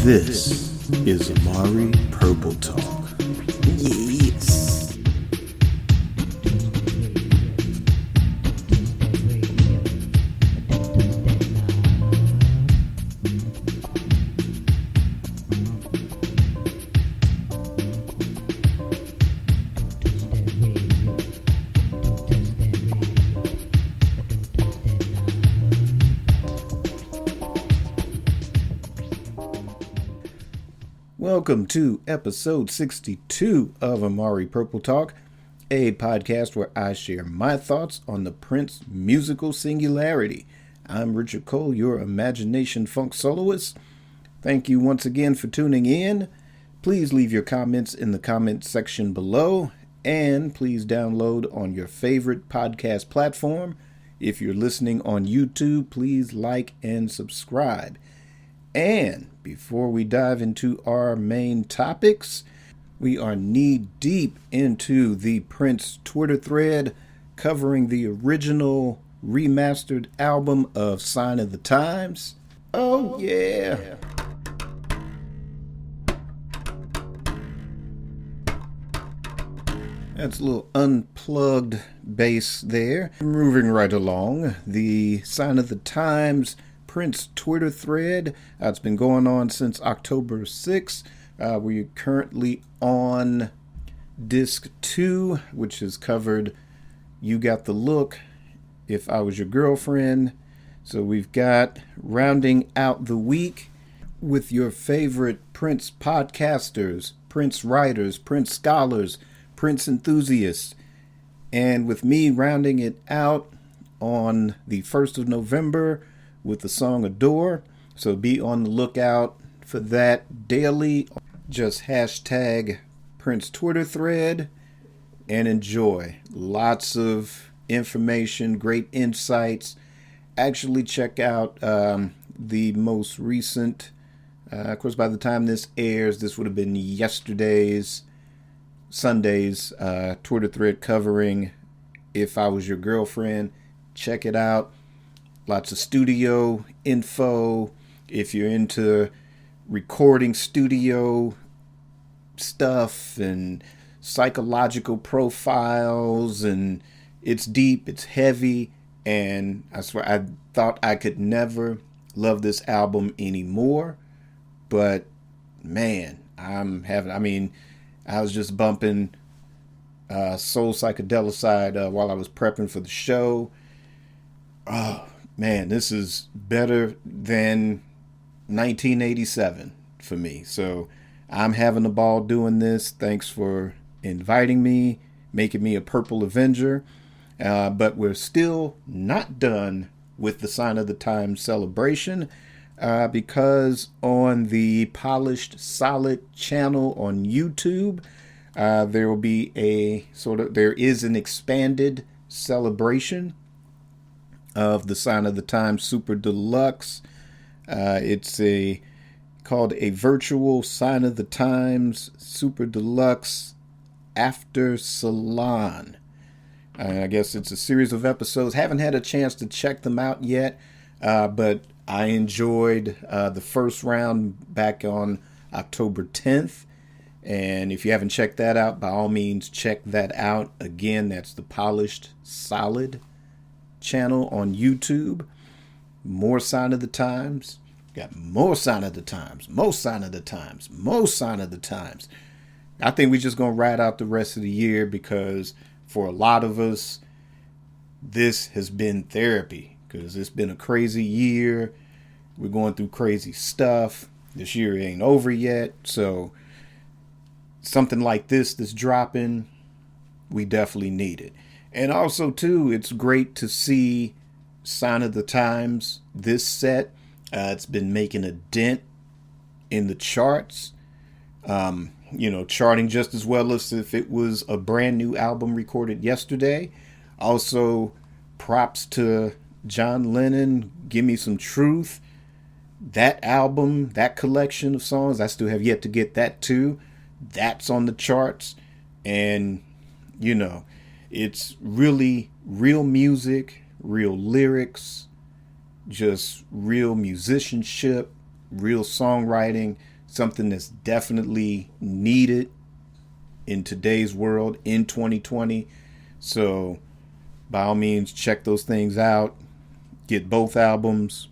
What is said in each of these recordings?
This is Amari Purple Talk. Yes. Welcome to episode 62 of Amari Purple Talk, a podcast where I share my thoughts on the Prince musical singularity. I'm Richard Cole, your imagination funk soloist. Thank you once again for tuning in. Please leave your comments in the comment section below, and please download on your favorite podcast platform. If you're listening on YouTube, please like and subscribe. And before we dive into our main topics, we are knee deep into the Prince Twitter thread covering the original remastered album of Sign of the Times. Oh yeah. That's a little unplugged bass there. Moving right along, the Sign of the Times Prince Twitter thread. It's been going on since October 6th. We're currently on disc 2, which has covered You Got the Look, If I Was Your Girlfriend. So we've got rounding out the week with your favorite Prince podcasters, Prince writers, Prince scholars, Prince enthusiasts. And with me rounding it out on the 1st of November with the song Adore. So be on the lookout for that daily. Just hashtag Prince Twitter thread and enjoy. Lots of information, great insights. Actually check out the most recent, of course by the time this airs, this would have been Sunday's Twitter thread covering If I Was Your Girlfriend. Check it out. Lots of studio info. If you're into recording studio stuff and psychological profiles, and it's deep, it's heavy, and I swear I thought I could never love this album anymore. But man, I was just bumping Soul Psychedelicide while I was prepping for the show. Oh, man, this is better than 1987 for me. So I'm having a ball doing this. Thanks for inviting me, making me a Purple Avenger. But we're still not done with the Sign of the Times celebration because on the Polished Solid channel on YouTube, there will be there is an expanded celebration of the Sign of the Times Super Deluxe. It's called a virtual Sign of the Times Super Deluxe After Salon. I guess it's a series of episodes. Haven't had a chance to check them out yet, but I enjoyed the first round back on October 10th. And if you haven't checked that out, by all means, check that out. Again, that's the Polished Solid channel on YouTube. More Sign of the Times. Got more Sign of the Times. Most Sign of the Times. Most Sign of the Times. I think we're just going to ride out the rest of the year because for a lot of us, this has been therapy because it's been a crazy year. We're going through crazy stuff. This year ain't over yet. So something like this that's dropping, we definitely need it. And also, too, it's great to see Sign of the Times, this set. It's been making a dent in the charts. Charting just as well as if it was a brand new album recorded yesterday. Also, props to John Lennon, Give Me Some Truth. That album, that collection of songs, I still have yet to get that too. That's on the charts. And, it's really real music, real lyrics, just real musicianship, real songwriting. something that's definitely needed in today's world in 2020. So by all means, check those things out. Get both albums.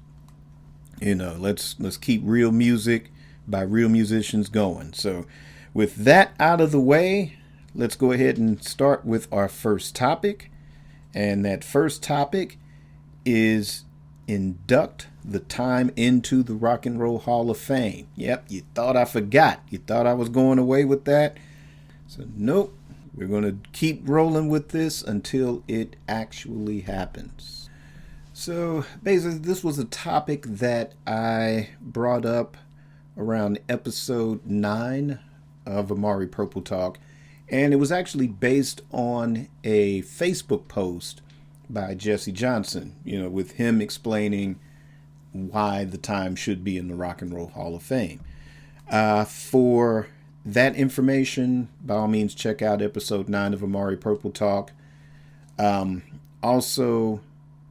Let's keep real music by real musicians going. So with that out of the way, let's go ahead and start with our first topic. And that first topic is induct the time into the Rock and Roll Hall of Fame. Yep, you thought I forgot. You thought I was going away with that. So nope, we're going to keep rolling with this until it actually happens. So basically, this was a topic that I brought up around episode 9 of Amari Purple Talk, and it was actually based on a Facebook post by Jesse Johnson, with him explaining why the time should be in the Rock and Roll Hall of Fame. For that information, by all means, check out episode 9 of Amari Purple Talk. Also,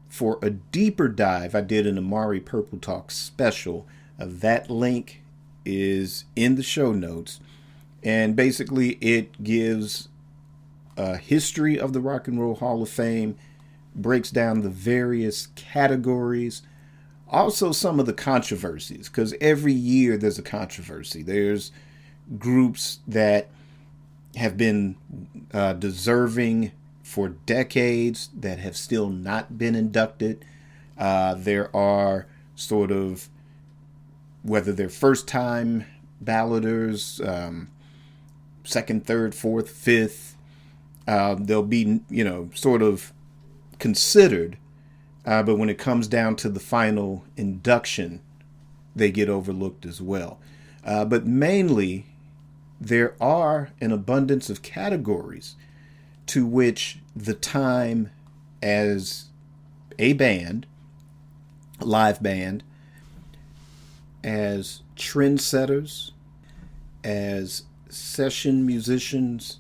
for a deeper dive, I did an Amari Purple Talk special. That link is in the show notes. And basically, it gives a history of the Rock and Roll Hall of Fame, breaks down the various categories, also some of the controversies, because every year there's a controversy. There's groups that have been deserving for decades that have still not been inducted. There are sort of, whether they're first-time balloters, second, third, fourth, fifth, they'll be, sort of considered, but when it comes down to the final induction, they get overlooked as well. But mainly, there are an abundance of categories to which the time as a band, live band, as trendsetters, as session musicians,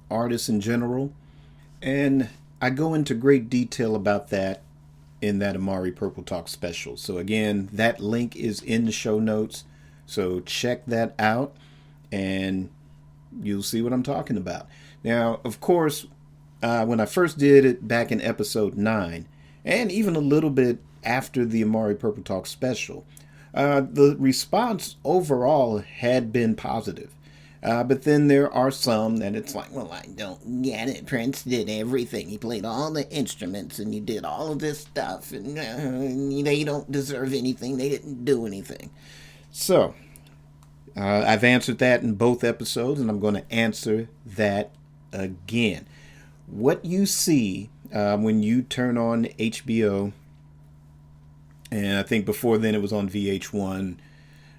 artists in general. And I go into great detail about that in that Amari Purple Talk special. So again, that link is in the show notes. So check that out and you'll see what I'm talking about. Now, of course, when I first did it back in episode 9, and even a little bit after the Amari Purple Talk special, the response overall had been positive. But then there are some that it's like, well, I don't get it. Prince did everything. He played all the instruments and he did all of this stuff. And they don't deserve anything. They didn't do anything. So I've answered that in both episodes, and I'm going to answer that again. What you see when you turn on HBO, and I think before then it was on VH1,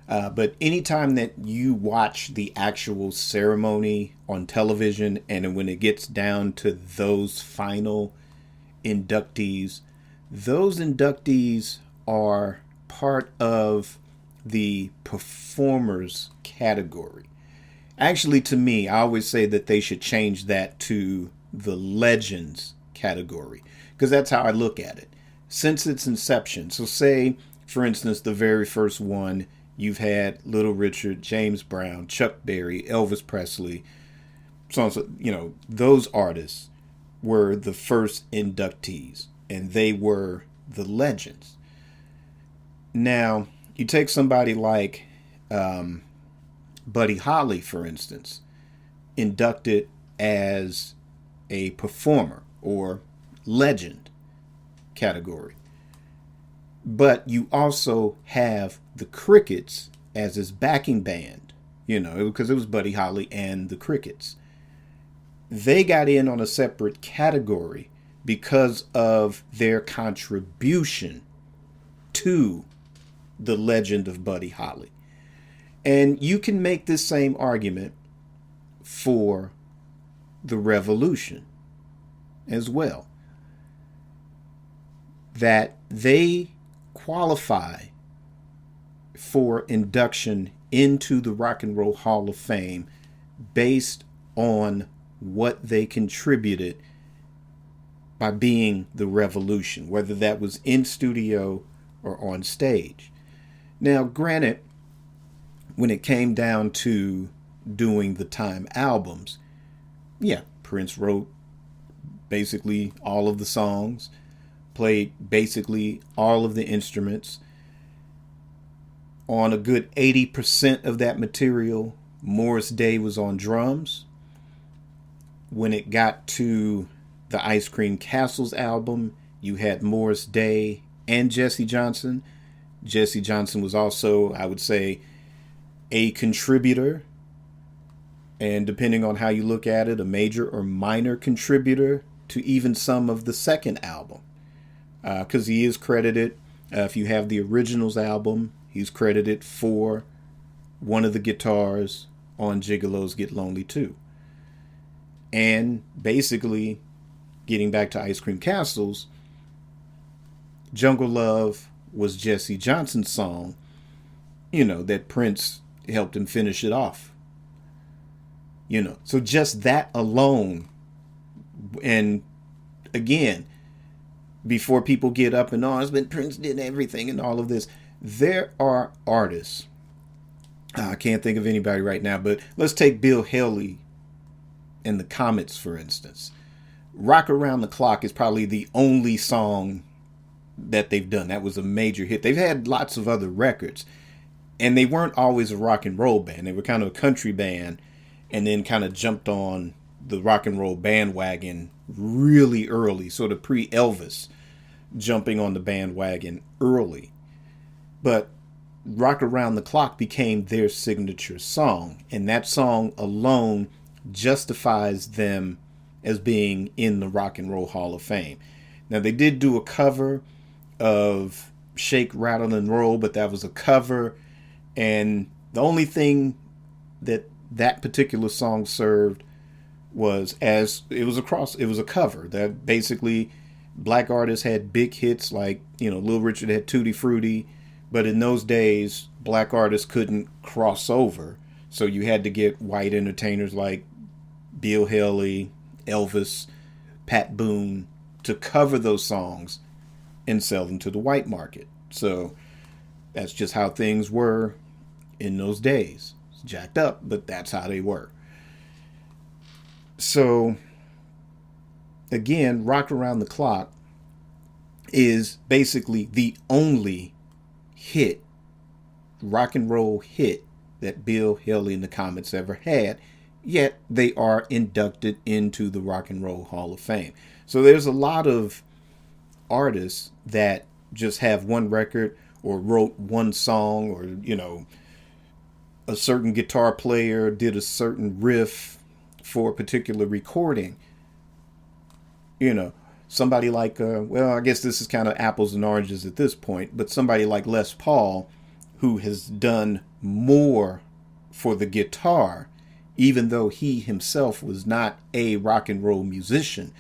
but anytime that you watch the actual ceremony on television, and when it gets down to those final inductees, those inductees are part of the performers category. Actually, to me, I always say that they should change that to the legends category, because that's how I look at it since its inception. So say, for instance, the very first one, you've had Little Richard, James Brown, Chuck Berry, Elvis Presley, so those artists were the first inductees, and they were the legends. Now, you take somebody like Buddy Holly, for instance, inducted as a performer or legend category. But you also have the Crickets as his backing band, because it was Buddy Holly and the Crickets. They got in on a separate category because of their contribution to the legend of Buddy Holly. And you can make this same argument for the Revolution as well, that they qualify for induction into the Rock and Roll Hall of Fame based on what they contributed by being the Revolution, whether that was in studio or on stage. Now, granted, when it came down to doing the Time albums, yeah, Prince wrote basically all of the songs, played basically all of the instruments. On a good 80% of that material, Morris Day was on drums. When it got to the Ice Cream Castles album, you had Morris Day and Jesse Johnson. Jesse Johnson was also, I would say, a contributor, and depending on how you look at it, a major or minor contributor to even some of the second album. Because he is credited, if you have the Originals album, he's credited for one of the guitars on Gigolos Get Lonely Too. And basically, getting back to Ice Cream Castles, Jungle Love was Jesse Johnson's song, that Prince helped him finish it off. So just that alone, and again, before people get up and on, it's been Prince did everything and all of this, there are artists. I can't think of anybody right now, but let's take Bill Haley and the Comets, for instance. Rock Around the Clock is probably the only song that they've done. That was a major hit. They've had lots of other records, and they weren't always a rock and roll band. They were kind of a country band, and then kind of jumped on the rock and roll bandwagon really early, sort of pre-Elvis, jumping on the bandwagon early. But Rock Around the Clock became their signature song, and that song alone justifies them as being in the Rock and Roll Hall of Fame. Now, they did do a cover of Shake, Rattle, and Roll, but that was a cover, and the only thing that particular song served was as it was a cover that basically black artists had big hits like, Little Richard had Tutti Frutti, but in those days, black artists couldn't cross over, so you had to get white entertainers like Bill Haley, Elvis, Pat Boone to cover those songs and sell them to the white market. So that's just how things were in those days. It's jacked up, but that's how they were. So again, Rock Around the Clock is basically the only hit, rock and roll hit, that Bill Haley and the Comets ever had, yet they are inducted into the Rock and Roll Hall of Fame. So there's a lot of artists that just have one record or wrote one song, or, a certain guitar player did a certain riff for a particular recording. Somebody like, I guess this is kind of apples and oranges at this point, but somebody like Les Paul, who has done more for the guitar, even though he himself was not a rock and roll musician,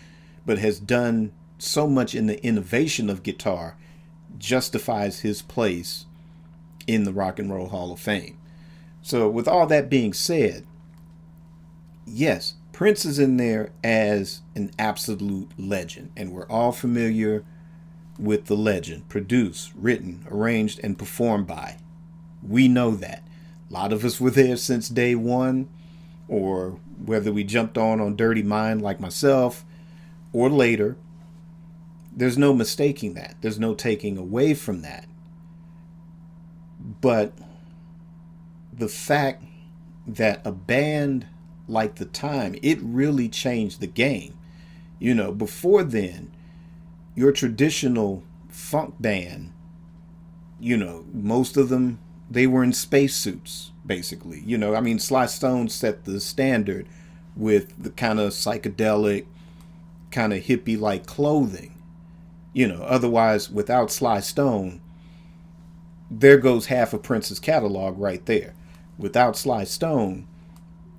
but has done so much in the innovation of guitar, justifies his place in the Rock and Roll Hall of Fame. So with all that being said, yes, Prince is in there as an absolute legend, and we're all familiar with the legend, produced, written, arranged, and performed by. We know that. A lot of us were there since day one, or whether we jumped on Dirty Mind like myself, or later. There's no mistaking that. There's no taking away from that. But the fact that a band like The Time, it really changed the game. Before then, your traditional funk band, most of them, they were in spacesuits, basically. Sly Stone set the standard with the kind of psychedelic, kind of hippie-like clothing. Otherwise, without Sly Stone, there goes half of Prince's catalog right there. Without Sly Stone,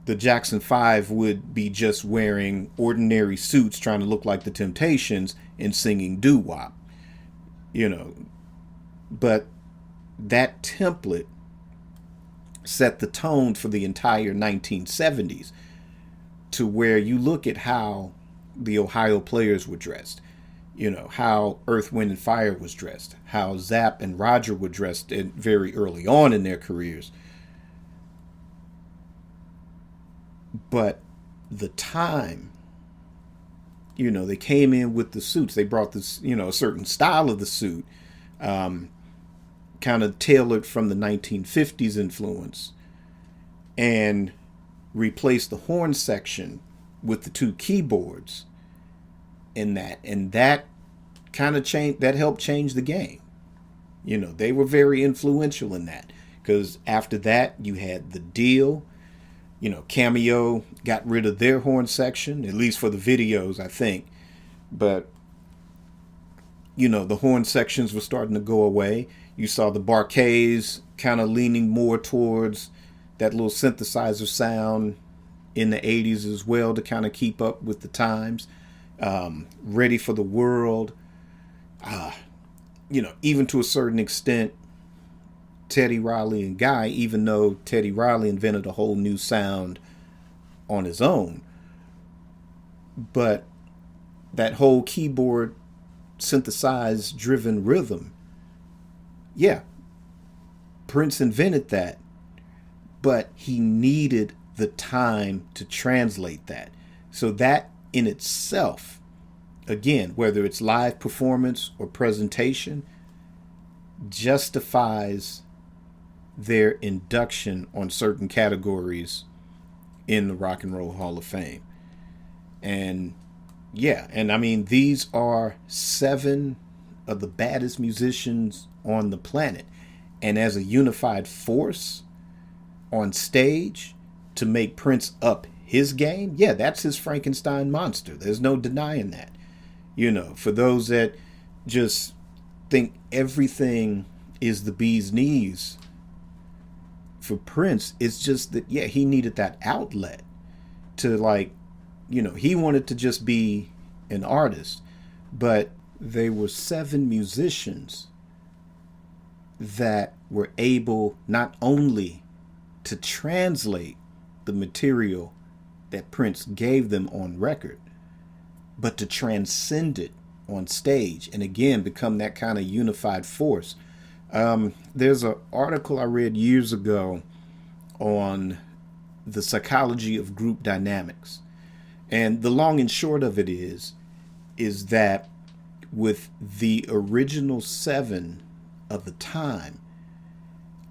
the Jackson 5 would be just wearing ordinary suits trying to look like the Temptations and singing doo-wop. But that template set the tone for the entire 1970s, to where you look at how the Ohio Players were dressed, how Earth, Wind, and Fire was dressed, how Zapp and Roger were dressed very early on in their careers. But the time, they came in with the suits. They brought this, a certain style of the suit, kind of tailored from the 1950s influence, and replaced the horn section with the two keyboards in that. And that kind of changed, that helped change the game. They were very influential in that, because after that you had The Deal. Cameo got rid of their horn section, at least for the videos, I think. But, the horn sections were starting to go away. You saw the Barkays kind of leaning more towards that little synthesizer sound in the 80s as well, to kind of keep up with the times. Ready for the World. Even to a certain extent, Teddy Riley and Guy, even though Teddy Riley invented a whole new sound on his own. But that whole keyboard synthesized driven rhythm, yeah, Prince invented that, but he needed the time to translate that. So that in itself, again, whether it's live performance or presentation, justifies their induction on certain categories in the Rock and Roll Hall of Fame. And I mean, these are 7 of the baddest musicians on the planet. And as a unified force on stage to make Prince up his game, yeah, that's his Frankenstein monster. There's no denying that. For those that just think everything is the bee's knees, for Prince, it's just that, yeah, he needed that outlet to, he wanted to just be an artist. But they were 7 musicians that were able not only to translate the material that Prince gave them on record, but to transcend it on stage and again become that kind of unified force. There's an article I read years ago on the psychology of group dynamics. And the long and short of it is that with the original 7 of the time,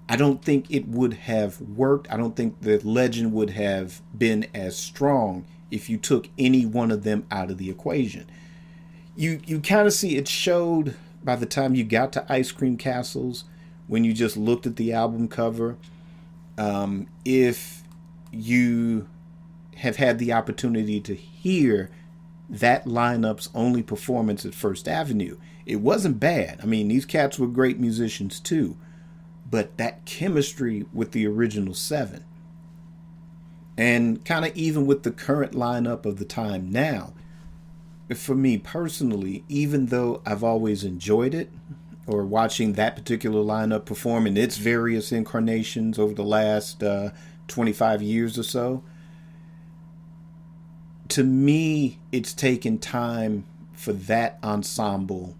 I don't think it would have worked. I don't think the legend would have been as strong if you took any one of them out of the equation. You kind of see it showed by the time you got to Ice Cream Castles, when you just looked at the album cover. If you have had the opportunity to hear that lineup's only performance at First Avenue, it wasn't bad. I mean, these cats were great musicians too, but that chemistry with the original 7, and kind of even with the current lineup of the time now, for me personally, even though I've always enjoyed it, or watching that particular lineup perform in its various incarnations over the last 25 years or so, to me, it's taken time for that ensemble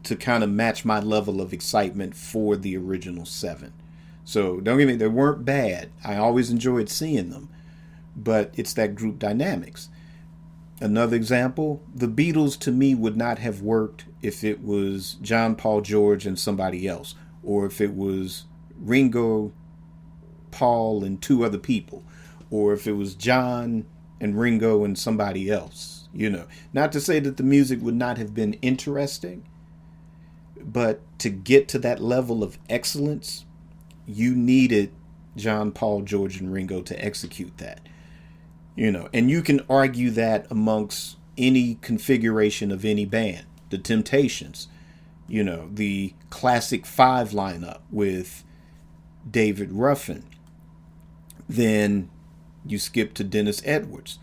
to kind of match my level of excitement for the original 7. So don't get me, they weren't bad. I always enjoyed seeing them, but it's that group dynamics. Another example, the Beatles to me would not have worked if it was John, Paul, George, and somebody else, or if it was Ringo, Paul, and 2 other people, or if it was John and Ringo and somebody else. Not to say that the music would not have been interesting, but to get to that level of excellence, you needed John, Paul, George, and Ringo to execute that. And you can argue that amongst any configuration of any band. The Temptations, the classic 5 lineup with David Ruffin. Then you skip to Dennis Edwards.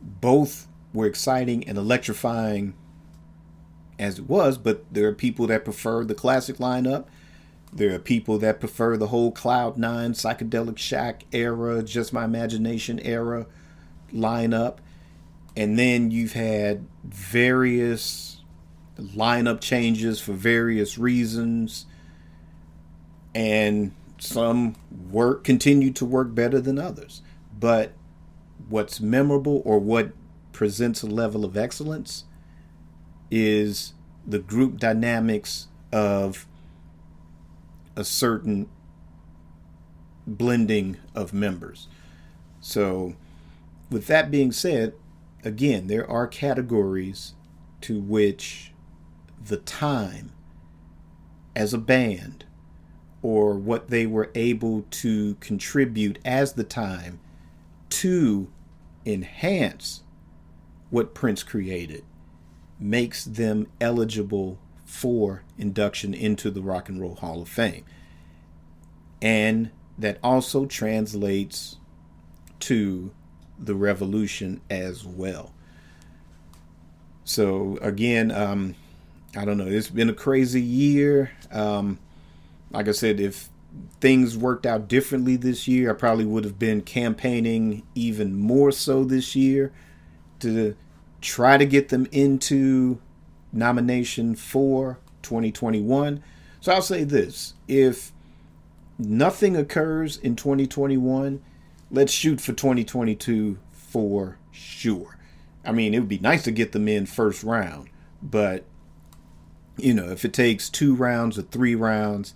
Both were exciting and electrifying as it was, but there are people that prefer the classic lineup. There are people that prefer the whole Cloud 9, Psychedelic Shack era, Just My Imagination era lineup. And then you've had various lineup changes for various reasons. And some continue to work better than others. But what's memorable or what presents a level of excellence is the group dynamics of a certain blending of members. So, with that being said, again, there are categories to which the time as a band or what they were able to contribute as the time to enhance what Prince created makes them eligible for induction into the Rock and Roll Hall of Fame. And that also translates to the revolution as well. So again, I don't know, it's been a crazy year. Like I said, if things worked out differently this year, I probably would have been campaigning even more so this year to try to get them into nomination for 2021. So I'll say this: if nothing occurs in 2021, let's shoot for 2022 for sure. I mean, it would be nice to get them in first round, but if it takes 2 rounds or 3 rounds,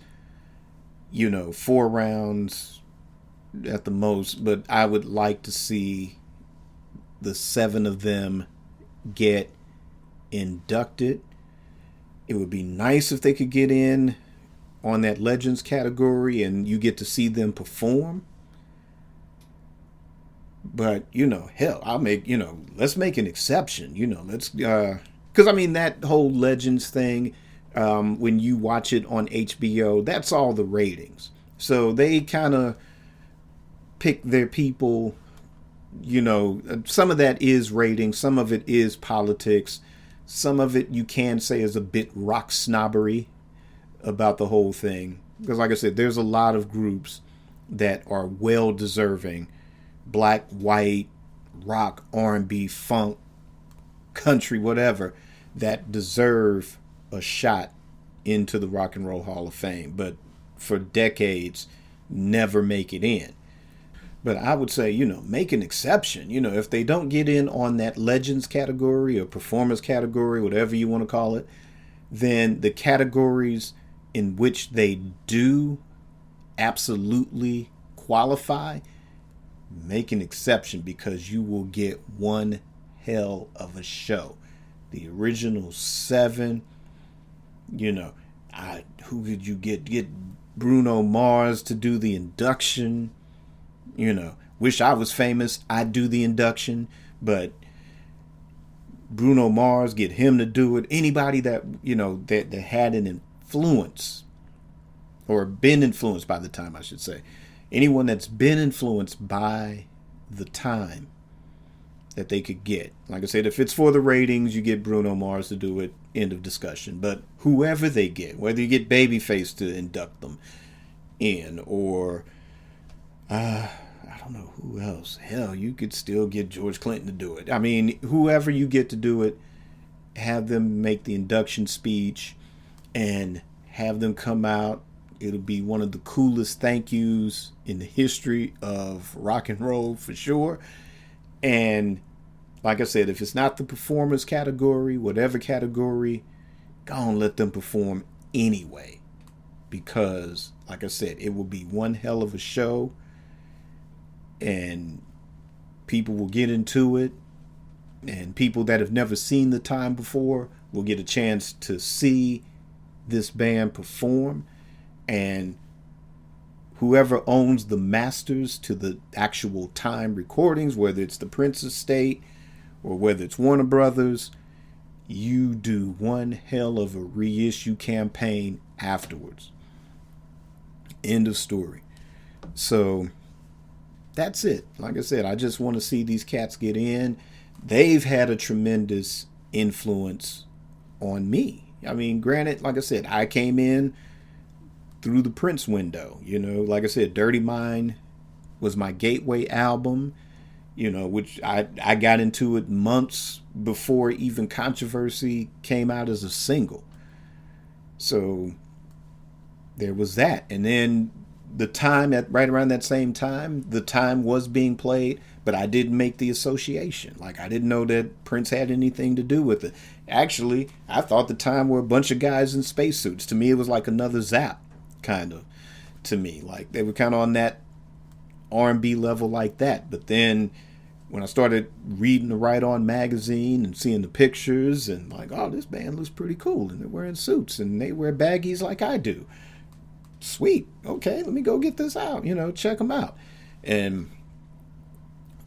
4 rounds at the most, but I would like to see the 7 of them get inducted. It would be nice if they could get in on that Legends category and you get to see them perform. But, hell, let's make an exception. Let's, because I mean, that whole Legends thing, when you watch it on HBO, that's all the ratings. So they kind of pick their people. Some of that is ratings, some of it is politics, some of it you can say is a bit rock snobbery about the whole thing. Because like I said, there's a lot of groups that are well deserving, black, white, rock, R&B, funk, country, whatever, that deserve a shot into the Rock and Roll Hall of Fame, but for decades never make it in. But I would say, make an exception. If they don't get in on that Legends category or Performance category, whatever you want to call it, then the categories in which they do absolutely qualify, make an exception, because you will get one hell of a show. The original 7, who could you get? Get Bruno Mars to do the induction. Wish I was famous, I'd do the induction, but Bruno Mars, get him to do it. Anybody that, that had an influence or been influenced by the time, I should say. Anyone that's been influenced by the time that they could get. Like I said, if it's for the ratings, you get Bruno Mars to do it, end of discussion. But whoever they get, whether you get Babyface to induct them in, or I don't know who else. Hell, you could still get George Clinton to do it. I mean, whoever you get to do it, have them make the induction speech and have them come out. It'll be one of the coolest thank yous in the history of rock and roll for sure. And like I said, if it's not the performance category, whatever category, go on, let them perform anyway. Because, like I said, it will be one hell of a show. And people will get into it. And people that have never seen the time before will get a chance to see this band perform. And whoever owns the masters to the actual time recordings, whether it's the Prince estate or whether it's Warner Brothers, you do one hell of a reissue campaign afterwards. End of story. So that's it. Like I said, I just want to see these cats get in. They've had a tremendous influence on me. I mean, granted, like I said, I came in through the Prince window. Like I said, Dirty Mind was my gateway album, which I got into it months before even Controversy came out as a single. So there was that. And then the time at right around that same time, the time was being played, but I didn't make the association. Like, I didn't know that Prince had anything to do with it. Actually, I thought the time were a bunch of guys in spacesuits. To me, it was like another Zap, kind of. To me, like they were kind of on that R&B level like that. But then when I started reading the Right On magazine and seeing the pictures and like, oh, this band looks pretty cool, and they're wearing suits and they wear baggies like I do. Sweet. Okay, let me go get this out. Check them out. And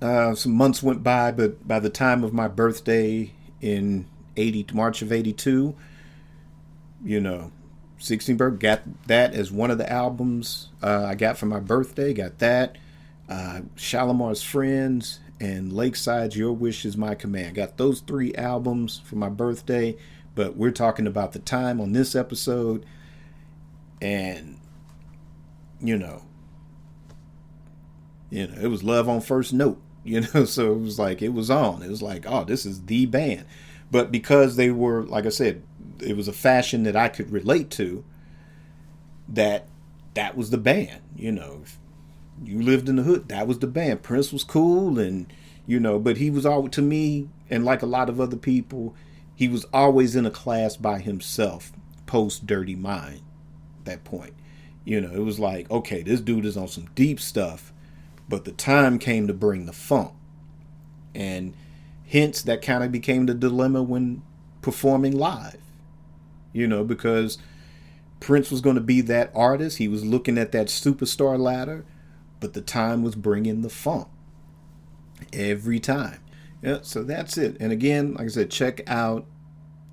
some months went by, but by the time of my birthday in March of '82, 16 Bird got that as one of the albums I got for my birthday. Got that. Shalimar's Friends and Lakeside's Your Wish Is My Command. Got those 3 albums for my birthday, but we're talking about the time on this episode. And, it was love on first note, so it was like, it was on. It was like, oh, this is the band. But because they were, like I said, it was a fashion that I could relate to, that was the band. If you lived in the hood, that was the band. Prince was cool, and but he was always, to me, and like a lot of other people, he was always in a class by himself post Dirty Mind. That point, it was like, okay, this dude is on some deep stuff, but the time came to bring the funk, and hence that kind of became the dilemma when performing live. Because Prince was going to be that artist. He was looking at that superstar ladder, but the time was bringing the funk every time. Yeah, so that's it. And again, like I said, check out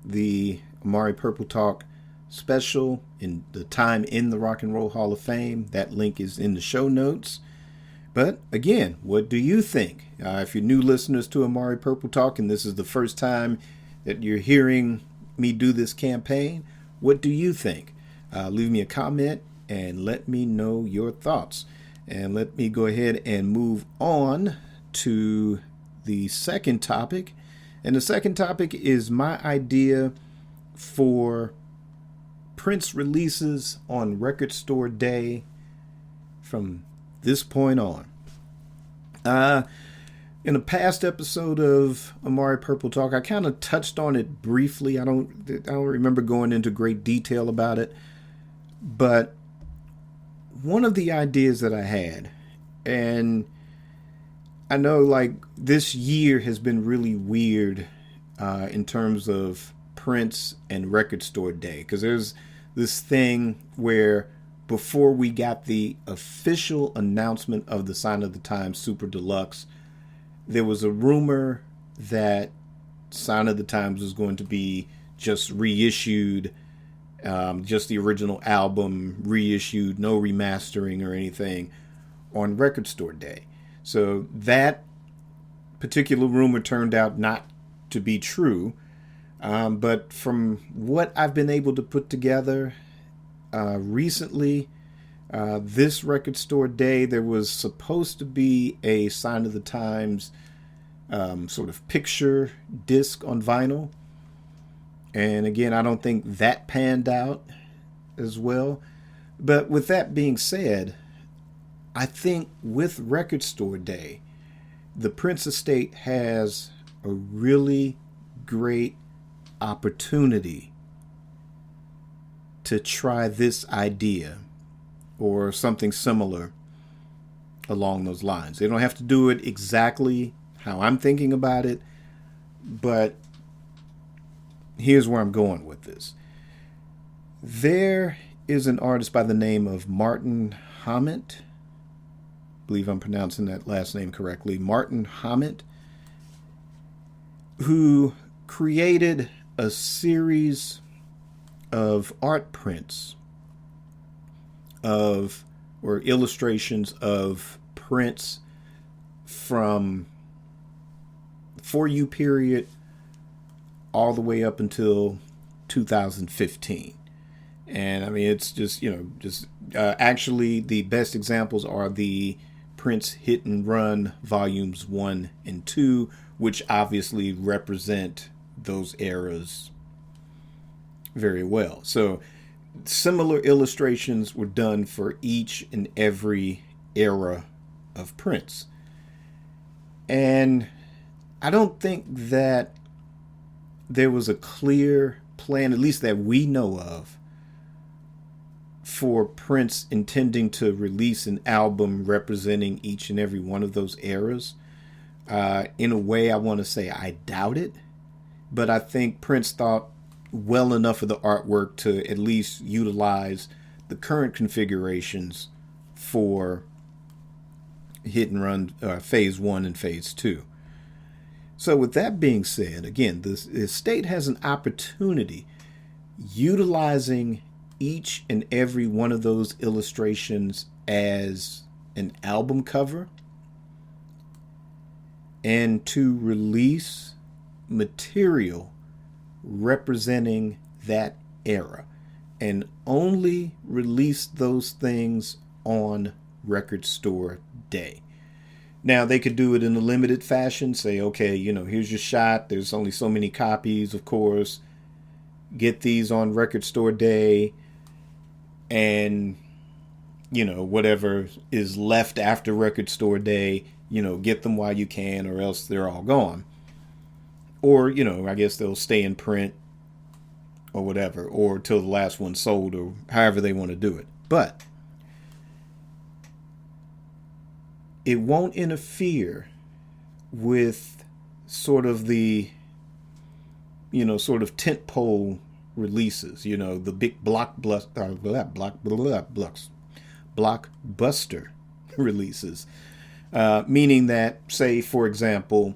the Amari Purple Talk special in the time in the Rock and Roll Hall of Fame. That link is in the show notes. But again, what do you think? If you're new listeners to Amari Purple Talk and this is the first time that you're hearing me do this campaign, what do you think? Leave me a comment and let me know your thoughts. And let me go ahead and move on to the second topic. And the second topic is my idea for Prince releases on Record Store Day from this point on. In a past episode of Amari Purple Talk, I kind of touched on it briefly. I don't remember going into great detail about it, but one of the ideas that I had, and I know like this year has been really weird in terms of Prince and Record Store Day, because there's this thing where before we got the official announcement of the Sign of the Times Super Deluxe, there was a rumor that Sign of the Times was going to be just reissued, just the original album reissued, no remastering or anything, on Record Store Day. So that particular rumor turned out not to be true. But from what I've been able to put together recently, this Record Store Day, there was supposed to be a Sign of the Times sort of picture disc on vinyl. And again, I don't think that panned out as well. But with that being said, I think with Record Store Day, the Prince Estate has a really great opportunity to try this idea or something similar along those lines. They don't have to do it exactly how I'm thinking about it, but here's where I'm going with this. There is an artist by the name of Martin Hammett. I believe I'm pronouncing that last name correctly. Martin Hammett, who created a series of art prints or illustrations of Prince from For You period all the way up until 2015. And I mean, it's just, actually the best examples are the Prince Hit and Run volumes 1 and 2, which obviously represent those eras very well. So similar illustrations were done for each and every era of Prince. And I don't think that there was a clear plan, at least that we know of, for Prince intending to release an album representing each and every one of those eras. In a way, I want to say I doubt it, but I think Prince thought well enough of the artwork to at least utilize the current configurations for Hit and Run Phase 1 and Phase 2. So with that being said, again, the estate has an opportunity utilizing each and every one of those illustrations as an album cover and to release material representing that era, and only release those things on Record Store Day. Now, they could do it in a limited fashion, say, okay, here's your shot, there's only so many copies, of course, get these on Record Store Day, and whatever is left after Record Store Day, get them while you can, or else they're all gone. Or, I guess they'll stay in print or whatever, or till the last one's sold, or however they want to do it. But it won't interfere with sort of the, sort of tentpole releases, the big blockbuster releases. Meaning that, say, for example,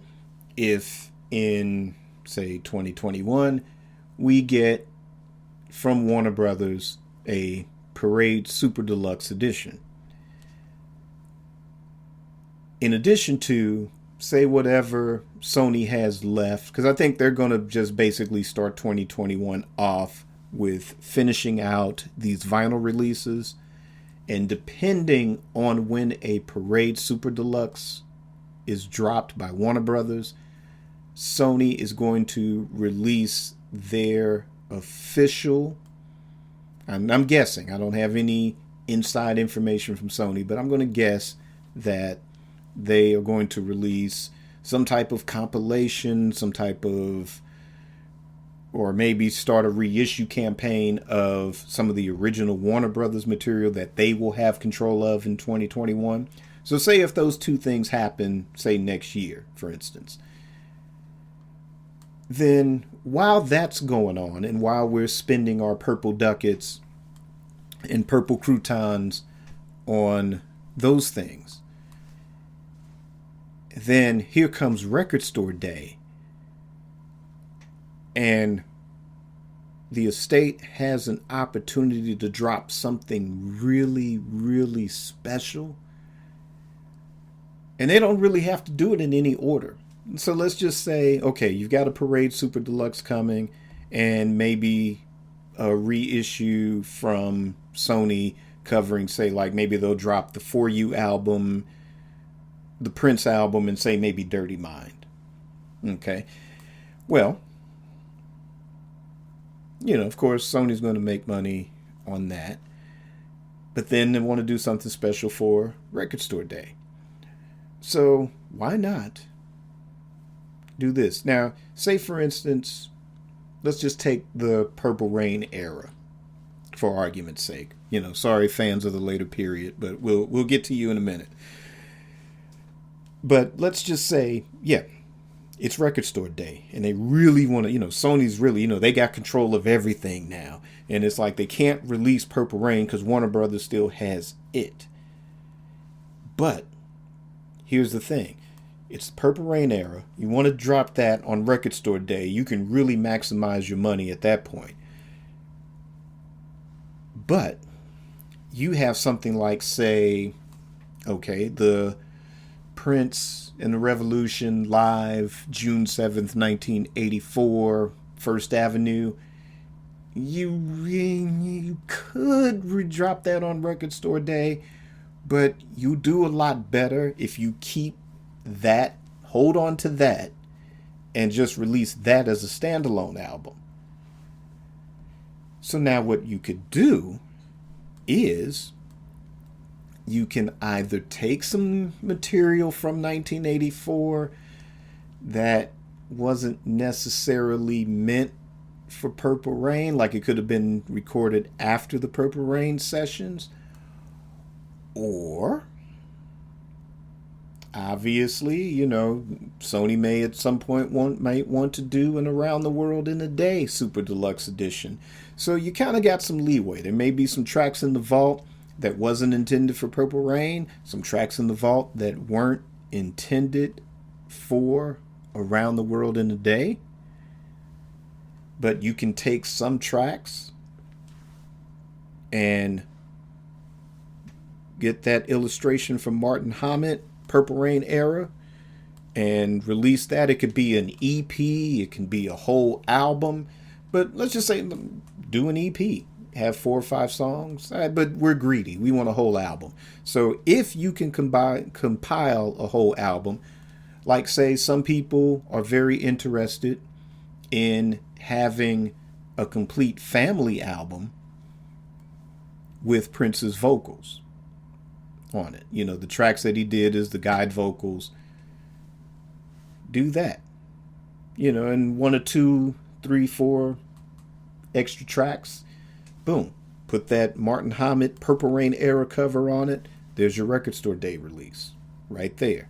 if in, say, 2021, we get from Warner Brothers a Parade Super Deluxe Edition. In addition to, say, whatever Sony has left, because I think they're going to just basically start 2021 off with finishing out these vinyl releases. And depending on when a Parade Super Deluxe is dropped by Warner Brothers, Sony is going to release their official, I'm guessing, I don't have any inside information from Sony, but I'm going to guess that they are going to release some type of compilation, some type of, or maybe start a reissue campaign of some of the original Warner Brothers material that they will have control of in 2021. So say if those two things happen, say next year, for instance, then while that's going on, and while we're spending our purple ducats and purple croutons on those things, then here comes Record Store Day, and the estate has an opportunity to drop something really, really special, and they don't really have to do it in any order. So let's just say, okay, you've got a Parade Super Deluxe coming, and maybe a reissue from Sony covering, say, like maybe they'll drop the For You album, the Prince album, and say maybe Dirty Mind. Okay. Well, of course, Sony's going to make money on that. But then they want to do something special for Record Store Day. So why not do this? Now, say for instance, let's just take the Purple Rain era for argument's sake. Sorry, fans of the later period, but we'll get to you in a minute. But let's just say, yeah, it's Record Store Day, and they really want to, Sony's really, they got control of everything now. And it's like they can't release Purple Rain because Warner Brothers still has it. But here's the thing. It's the Purple Rain era. You want to drop that on Record Store Day. You can really maximize your money at that point. But you have something like, say, okay, the Prince and the Revolution Live, June 7th, 1984, First Avenue. You could redrop that on Record Store Day, but you do a lot better if you keep that, hold on to that, and just release that as a standalone album. So now what you could do is you can either take some material from 1984 that wasn't necessarily meant for Purple Rain, like it could have been recorded after the Purple Rain sessions, or obviously, Sony may at some point might want to do an Around the World in a Day Super Deluxe Edition. So you kind of got some leeway. There may be some tracks in the vault that wasn't intended for Purple Rain, some tracks in the vault that weren't intended for Around the World in a Day. But you can take some tracks and get that illustration from Martin Hammett, Purple Rain era, and release that. It could be an EP, it can be a whole album, but let's just say do an EP. Have 4 or 5 songs, but we're greedy. We want a whole album. So if you can compile a whole album, like say some people are very interested in having a complete family album with Prince's vocals on it. The tracks that he did as the guide vocals. Do that. And 1 or 2, 3, 4 extra tracks. Boom. Put that Martin Hammett Purple Rain era cover on it. There's your Record Store Day release right there.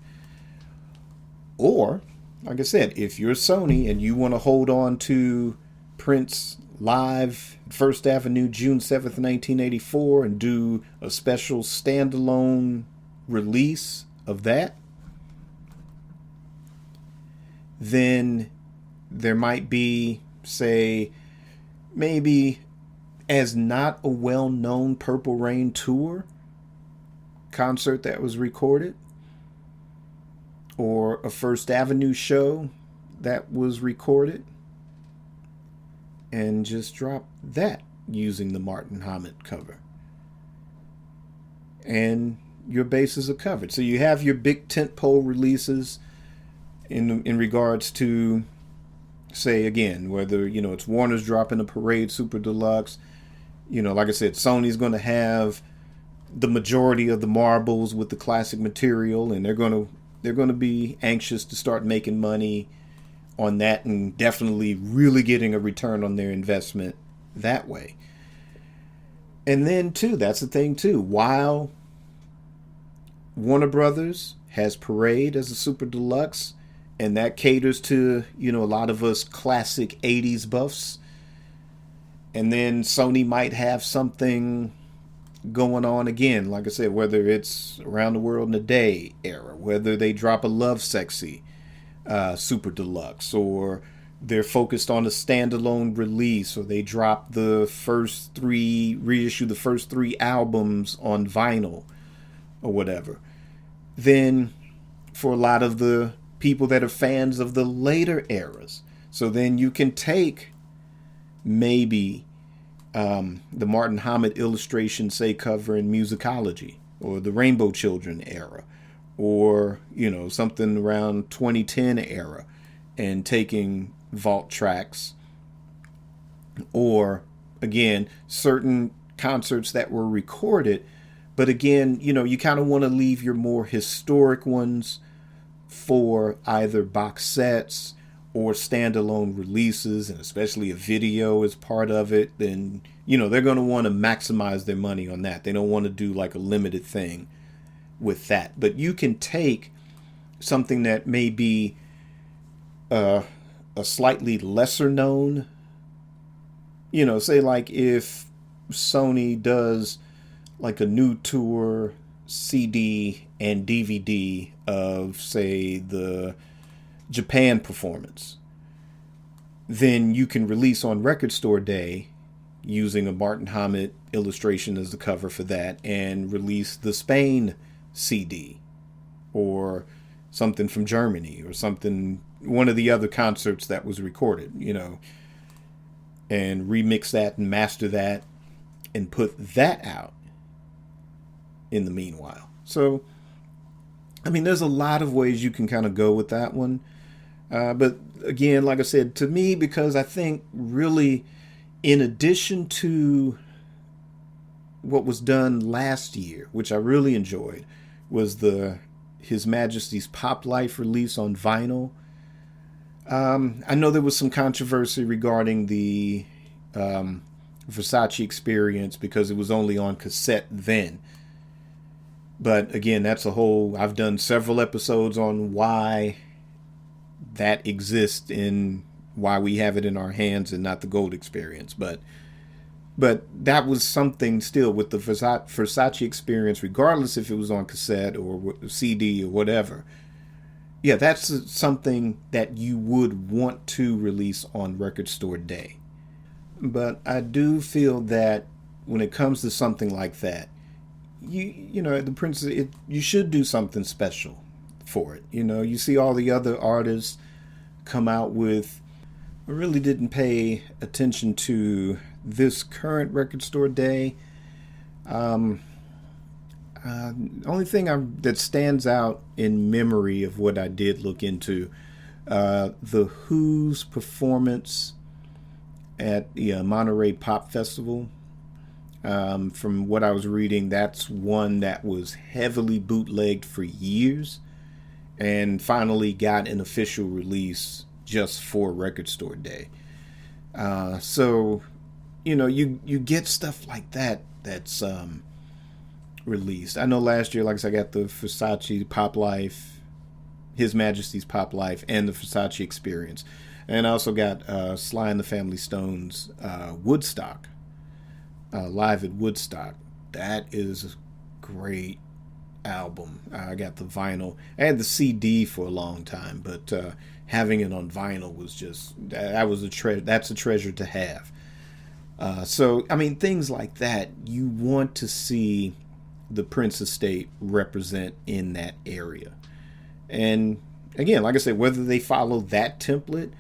Or, like I said, if you're Sony and you want to hold on to Prince live First Avenue June 7th, 1984 and do a special standalone release of that, then there might be, say, maybe as not a well-known Purple Rain tour concert that was recorded, or a First Avenue show that was recorded, and just drop that using the Martin Hammett cover. And your bases are covered. So you have your big tentpole releases in regards to, say, again, whether, it's Warner's dropping a Parade Super Deluxe. Like I said, Sony's going to have the majority of the marbles with the classic material, and they're going to be anxious to start making money on that and definitely really getting a return on their investment that way. And then, too, that's the thing, too. While Warner Brothers has Parade as a Super Deluxe, and that caters to, a lot of us classic 80s buffs, and then Sony might have something going on again, like I said, whether it's Around the World in a Day era, whether they drop a Love Sexy Super Deluxe, or they're focused on a standalone release, or they drop reissue the first 3 albums on vinyl or whatever. Then for a lot of the people that are fans of the later eras, so then you can take maybe the Martin Hammett illustration, say, cover in Musicology, or the Rainbow Children era, or, something around 2010 era, and taking vault tracks, or, again, certain concerts that were recorded, but again, you kind of want to leave your more historic ones for either box sets or standalone releases, and especially a video as part of it. Then they're going to want to maximize their money on that. They don't want to do like a limited thing with that. But you can take something that may be a slightly lesser known, say like if Sony does like a new tour CD and DVD of, say, the Japan performance, then you can release on Record Store Day using a Martin Hammett illustration as the cover for that, and release the Spain CD, or something from Germany, or something, one of the other concerts that was recorded, and remix that and master that and put that out in the meanwhile. So, there's a lot of ways you can kind of go with that one. But again, like I said, to me, because I think really in addition to what was done last year, which I really enjoyed, was the His Majesty's Pop Life release on vinyl. I know there was some controversy regarding the Versace experience because it was only on cassette then. But again, that's a whole. I've done several episodes on why that exists and why we have it in our hands and not the gold experience. But that was something still with the Versace experience, regardless if it was on cassette or CD or whatever. Yeah, that's something that you would want to release on Record Store Day. But I do feel that when it comes to something like that, you know the Prince, you should do something special for it. You know, you see all the other artists come out with. I really didn't pay attention to this current Record Store Day. Only thing that stands out in memory of what I did look into, the Who's performance at the Monterey Pop Festival. From what I was reading, that's one that was heavily bootlegged for years and finally got an official release just for Record Store Day. So, you know, you get stuff like that that's released. I know last year, like I said, I got the Versace Pop Life, His Majesty's Pop Life, and the Versace Experience. And I also got Sly and the Family Stone's Woodstock, live at Woodstock. That is a great album. I got the vinyl. I had the CD for a long time, but having it on vinyl was just, that was a treasure. That's a treasure to have. So, I mean, things like that, you want to see the Prince estate represent in that area. And again, like I said, whether they follow that template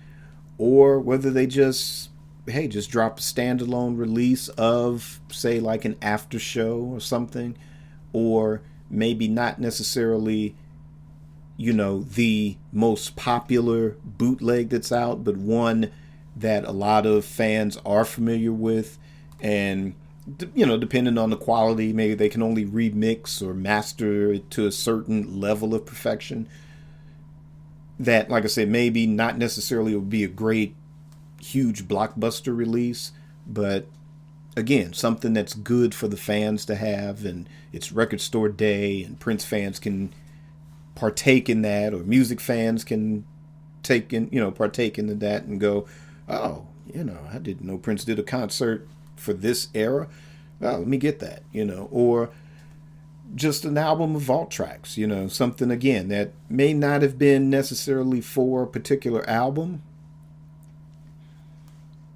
or whether they just drop a standalone release of, say, like an after show or something, or maybe not necessarily, you know, the most popular bootleg that's out, but one that a lot of fans are familiar with, and you know, depending on the quality, maybe they can only remix or master it to a certain level of perfection. That, like I said, maybe not necessarily would be a great, huge blockbuster release, but again, something that's good for the fans to have, and it's Record Store Day, and Prince fans can partake in that, or music fans can partake into that and go, oh, you know, I didn't know Prince did a concert for this era. Well, let me get that, you know, or just an album of vault tracks, you know, something again that may not have been necessarily for a particular album,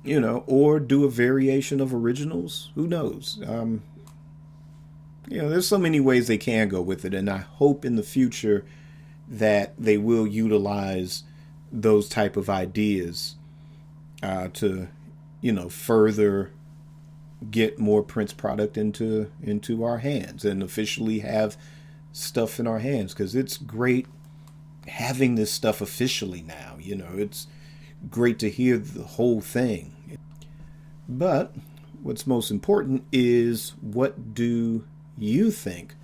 you know, or do a variation of originals. Who knows? You know, there's so many ways they can go with it, and I hope in the future that they will utilize those type of ideas to, you know, further get more Prince product into our hands and officially have stuff in our hands, because it's great having this stuff officially now. You know, it's great to hear the whole thing. But what's most important is, what do you think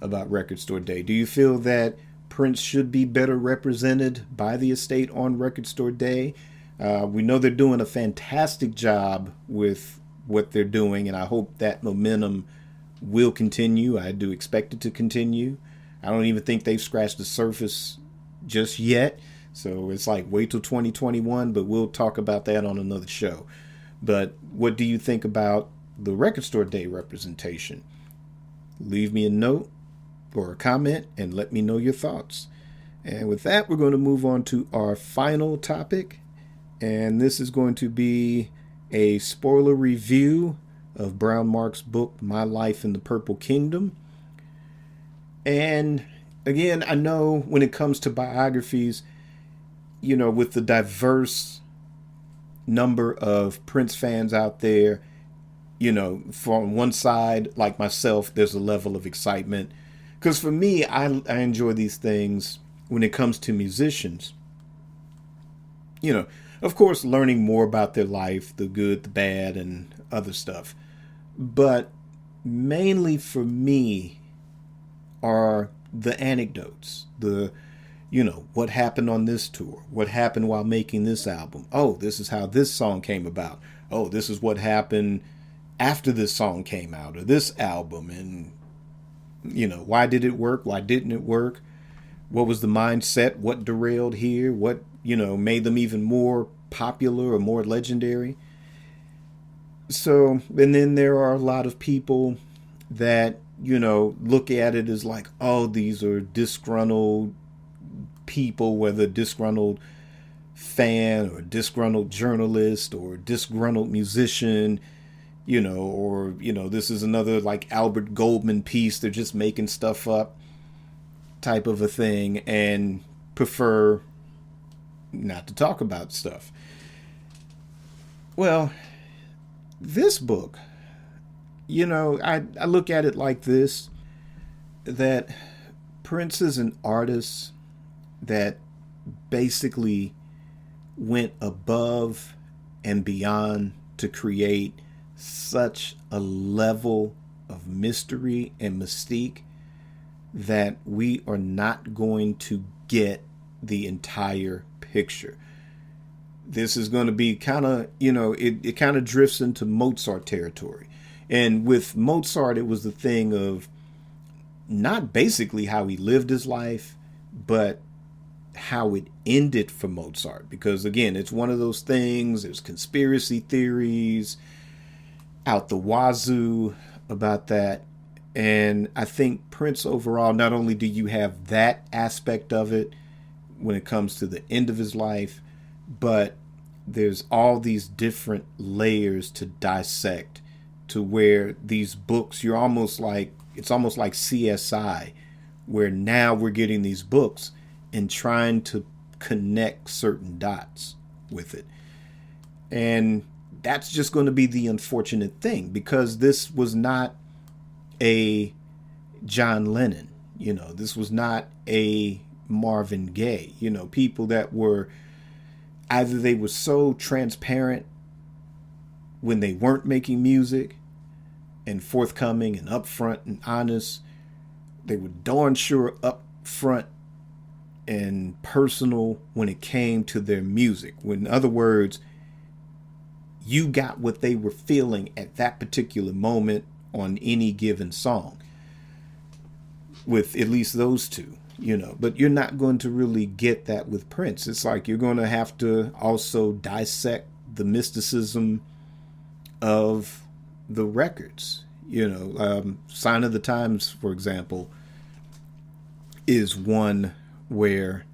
about Record Store Day? Do you feel that Prince should be better represented by the estate on Record Store Day? We know they're doing a fantastic job with what they're doing, and I hope that momentum will continue. I do expect it to continue. I don't even think they've scratched the surface just yet. So it's like, wait till 2021, but we'll talk about that on another show. But what do you think about the Record Store Day representation? Leave me a note or a comment and let me know your thoughts. And with that, we're going to move on to our final topic. And this is going to be a spoiler review of Brownmark's book, My Life in the Purple Kingdom. And again, I know when it comes to biographies, you know, with the diverse number of Prince fans out there, you know, from one side, like myself, there's a level of excitement. Because for me, I enjoy these things when it comes to musicians. You know, Of course, learning more about their life, the good, the bad, and other stuff. But mainly for me are the anecdotes, what happened on this tour, what happened while making this album. Oh, this is how this song came about. Oh, this is what happened after this song came out or this album. And, why did it work? Why didn't it work? What was the mindset? What derailed here? What, made them even more popular or more legendary? So, and then there are a lot of people that, look at it as like, oh, these are disgruntled people, whether disgruntled fan or disgruntled journalist or disgruntled musician, or, this is another like Albert Goldman piece. They're just making stuff up type of a thing and prefer not to talk about stuff. Well, this book, I look at it like this, that Prince is an artist that basically went above and beyond to create such a level of mystery and mystique that we are not going to get the entire picture. This is going to be kind of, it kind of drifts into Mozart territory. And with Mozart, it was the thing of not basically how he lived his life, but how it ended for Mozart. Because again, it's one of those things, there's conspiracy theories out the wazoo about that. And I think Prince overall, not only do you have that aspect of it when it comes to the end of his life, but there's all these different layers to dissect, to where these books, it's almost like CSI, where now we're getting these books and trying to connect certain dots with it. And that's just going to be the unfortunate thing, because this was not a John Lennon, this was not a Marvin Gaye, people that were either they were so transparent when they weren't making music and forthcoming and upfront and honest. They were darn sure upfront and personal when it came to their music. In other words, you got what they were feeling at that particular moment on any given song, with at least those two, but you're not going to really get that with Prince. It's like you're going to have to also dissect the mysticism of the records. Sign of the Times, for example, is one where,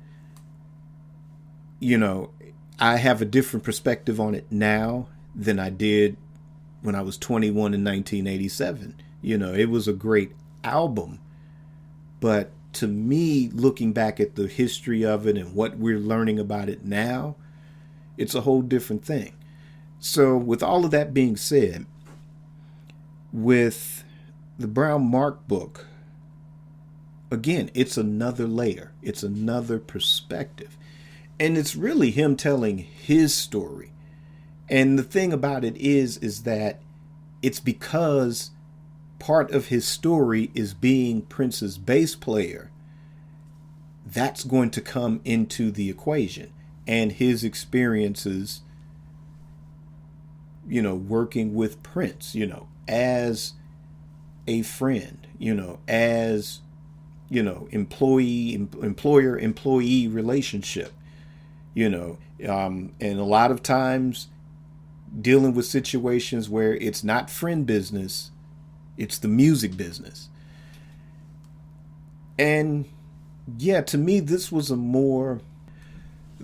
I have a different perspective on it now than I did when I was 21 in 1987. It was a great album, but to me, looking back at the history of it and what we're learning about it now, it's a whole different thing. So with all of that being said, with the Brownmark book, again, it's another layer. It's another perspective. And it's really him telling his story. And the thing about it is that it's because part of his story is being Prince's bass player. That's going to come into the equation, and his experiences, working with Prince, as a friend, as, employer-employee relationship, and a lot of times dealing with situations where it's not friend business, it's the music business. And yeah, to me, this was a more, I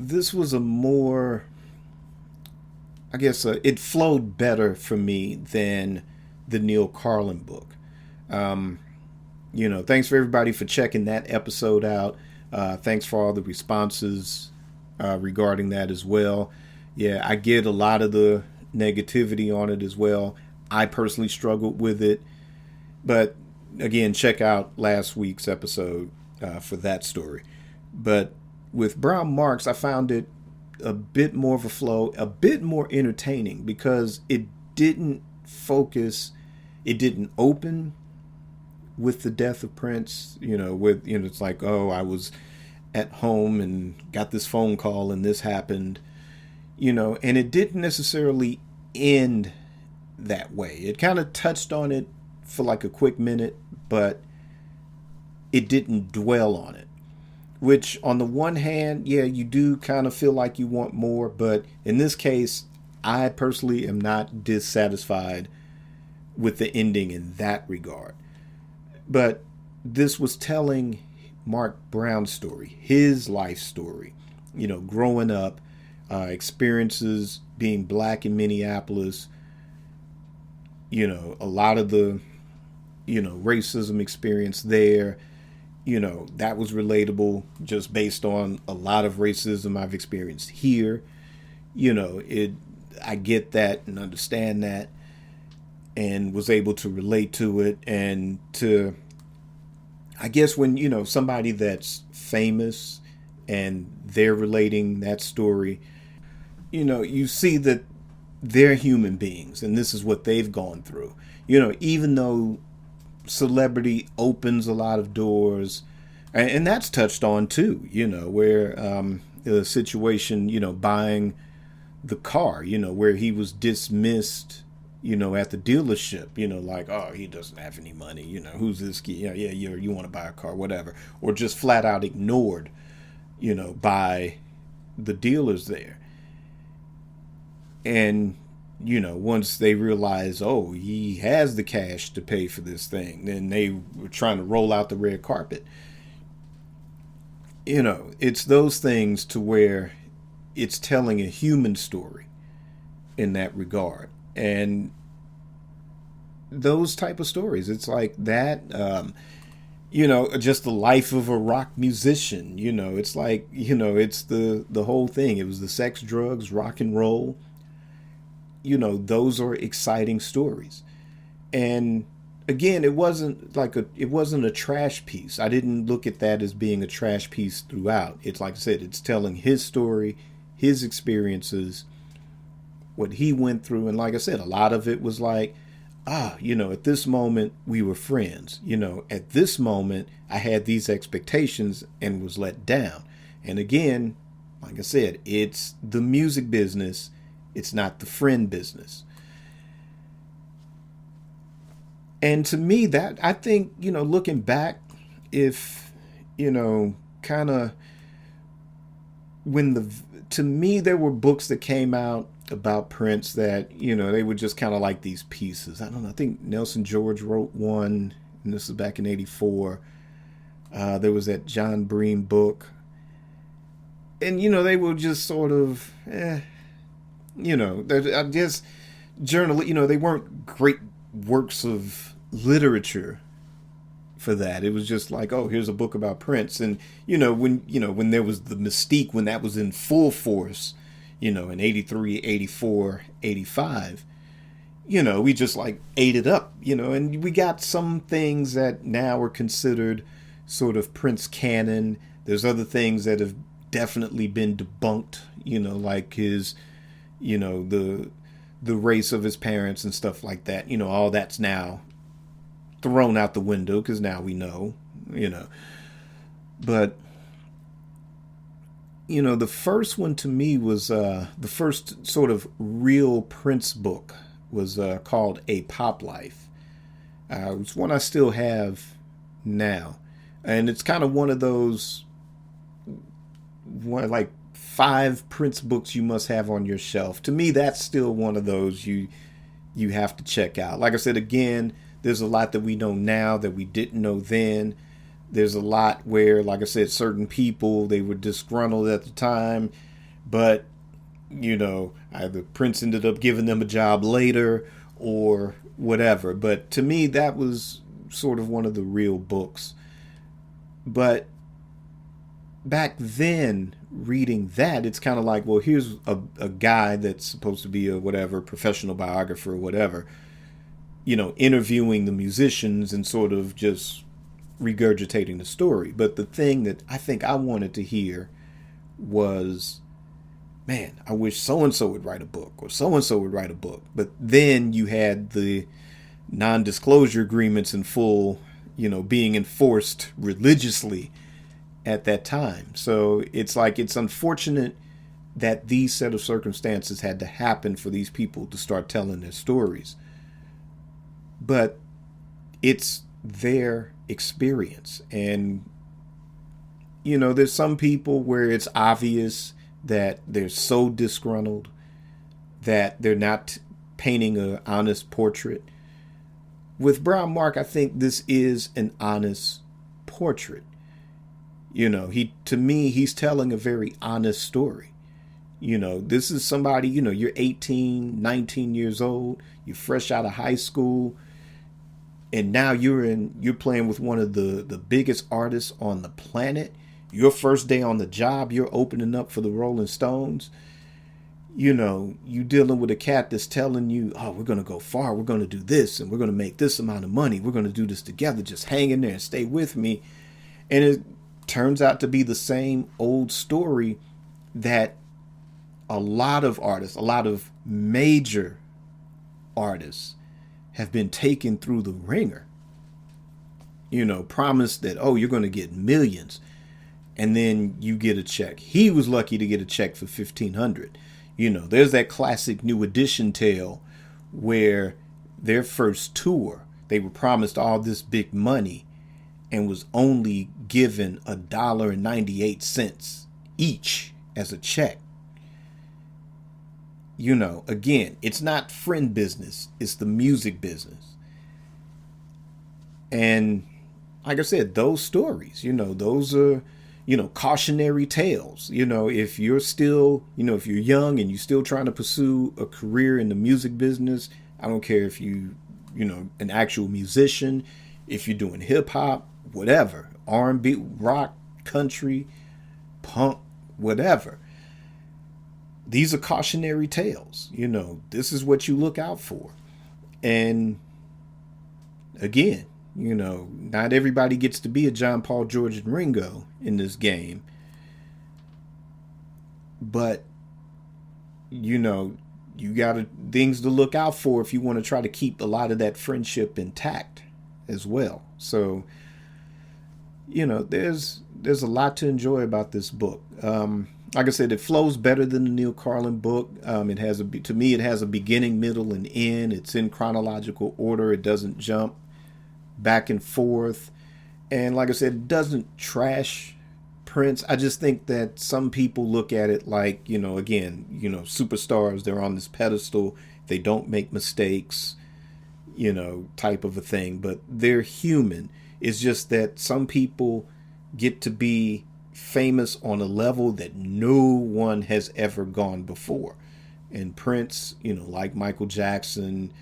guess, it flowed better for me than the Neil Carlin book. Thanks for everybody for checking that episode out. Thanks for all the responses regarding that as well. Yeah, I get a lot of the negativity on it as well. I personally struggled with it. But again, check out last week's episode for that story. But with Brownmarks, I found it a bit more of a flow, a bit more entertaining, because it didn't focus, it didn't open with the death of Prince, with, it's like, oh, I was at home and got this phone call and this happened, and it didn't necessarily end that way. It kind of touched on it for like a quick minute, but it didn't dwell on it. Which, on the one hand, yeah, you do kind of feel like you want more, but in this case, I personally am not dissatisfied with the ending in that regard. But this was telling Mark Brown's story, his life story, growing up, experiences being black in Minneapolis, a lot of the, racism experience there, that was relatable just based on a lot of racism I've experienced here. I get that and understand that and was able to relate to it. And to, I guess when, somebody that's famous and they're relating that story, you see that they're human beings and this is what they've gone through. Even though celebrity opens a lot of doors, and that's touched on too, where the situation, buying the car, where he was dismissed, at the dealership, like, oh, he doesn't have any money, who's this kid? You want to buy a car, whatever, or just flat out ignored, by the dealers there. And once they realize, oh, he has the cash to pay for this thing, then they were trying to roll out the red carpet. It's those things to where it's telling a human story in that regard. And those type of stories, it's like that, just the life of a rock musician, it's like, it's the whole thing. It was the sex, drugs, rock and roll. Those are exciting stories. And again, it wasn't a trash piece. I didn't look at that as being a trash piece throughout. It's like I said, it's telling his story, his experiences, what he went through. And like I said, a lot of it was like, at this moment we were friends. At this moment I had these expectations and was let down. And again, like I said, it's the music business. It's not the friend business. And to me, that, I think, looking back, if, kind of to me, there were books that came out about Prince that, they were just kind of like these pieces. I don't know. I think Nelson George wrote one, and this is back in '84. There was that John Breen book. And, they were just sort of, I guess journal, they weren't great works of literature for that. It was just like, oh, here's a book about Prince. And, when there was the mystique, when that was in full force, in 83, 84, 85, we just like ate it up, and we got some things that now are considered sort of Prince canon. There's other things that have definitely been debunked, like his, the race of his parents and stuff like that. All that's now thrown out the window because now we know, But, the first one to me was the first sort of real Prince book was called A Pop Life. It's one I still have now. And it's kind of one of those, like 5 Prince books you must have on your shelf. To me, that's still one of those you have to check out. Like I said, again, there's a lot that we know now that we didn't know then. There's a lot where, like I said, certain people, they were disgruntled at the time, but, either Prince ended up giving them a job later or whatever. But to me, that was sort of one of the real books. But back then, reading that, it's kind of like, well, here's a guy that's supposed to be a whatever, professional biographer or whatever, interviewing the musicians and sort of just regurgitating the story. But the thing that I think I wanted to hear was man, I wish so and so would write a book, or so and so would write a book. But then you had the non-disclosure agreements in full, being enforced religiously at that time. So it's like, it's unfortunate that these set of circumstances had to happen for these people to start telling their stories. But it's their experience. And, there's some people where it's obvious that they're so disgruntled that they're not painting an honest portrait. With Brownmark, I think this is an honest portrait. To me, he's telling a very honest story. This is somebody, you're 18, 19 years old, you're fresh out of high school, and now you're playing with one of the biggest artists on the planet. Your first day on the job, you're opening up for the Rolling Stones. You dealing with a cat that's telling you, oh, we're going to go far. We're going to do this, and we're going to make this amount of money. We're going to do this together. Just hang in there and stay with me. And it turns out to be the same old story that a lot of artists, a lot of major artists have been taken through the ringer. Promised that, oh, you're going to get millions. And then you get a check. He was lucky to get a check for $1,500. There's that classic New Edition tale where their first tour, they were promised all this big money and was only given $1.98 each as a check. Again, it's not friend business. It's the music business. And like I said, those stories, those are, cautionary tales. If you're still, if you're young and you're still trying to pursue a career in the music business, I don't care if you, an actual musician, if you're doing hip hop, whatever, R&B, rock, country, punk, whatever. These are cautionary tales. This is what you look out for. And again, not everybody gets to be a John, Paul, George, and Ringo in this game. But, you got things to look out for if you want to try to keep a lot of that friendship intact as well. So, there's a lot to enjoy about this book. Like I said, it flows better than the Neil Carlin book. To me, it has a beginning, middle, and end. It's in chronological order. It doesn't jump back and forth. And like I said, it doesn't trash Prince. I just think that some people look at it like, again, superstars, they're on this pedestal. They don't make mistakes, type of a thing. But they're human. It's just that some people get to be famous on a level that no one has ever gone before. And Prince, like Michael Jackson,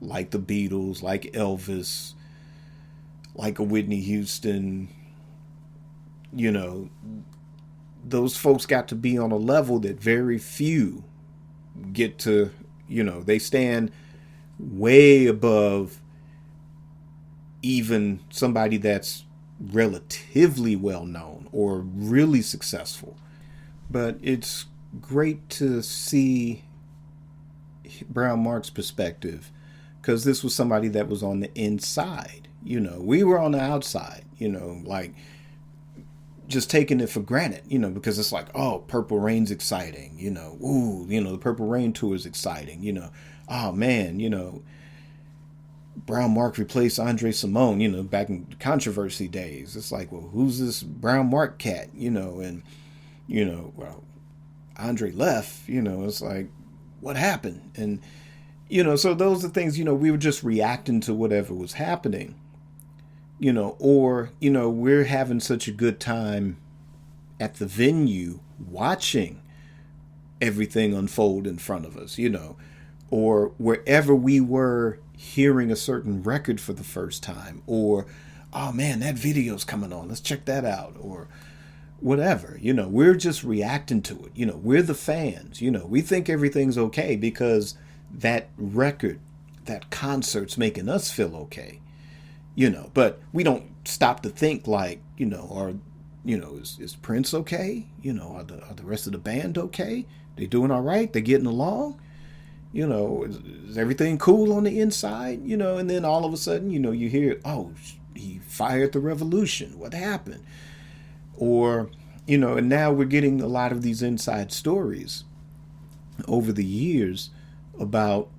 like the Beatles, like Elvis, like a Whitney Houston, those folks got to be on a level that very few get to, they stand way above even somebody that's relatively well known or really successful. But it's great to see Brownmark's perspective, because this was somebody that was on the inside. We were on the outside, like just taking it for granted, because it's like, oh, Purple Rain's exciting, the Purple Rain tour is exciting, oh man, Brownmark replaced Andre Simone, back in controversy days. It's like, well, who's this Brownmark cat, and, well, Andre left, it's like, what happened? And, so those are things, we were just reacting to whatever was happening. Or, we're having such a good time at the venue watching everything unfold in front of us, or wherever we were hearing a certain record for the first time, or, oh man, that video's coming on, let's check that out, or whatever, we're just reacting to it. We're the fans, we think everything's okay because that record, that concert's making us feel okay. But we don't stop to think like, are is Prince okay? Are the rest of the band okay? They doing all right? They getting along? Is everything cool on the inside? And then all of a sudden, you hear, oh, he fired the revolution. What happened? Or, and now we're getting a lot of these inside stories over the years about,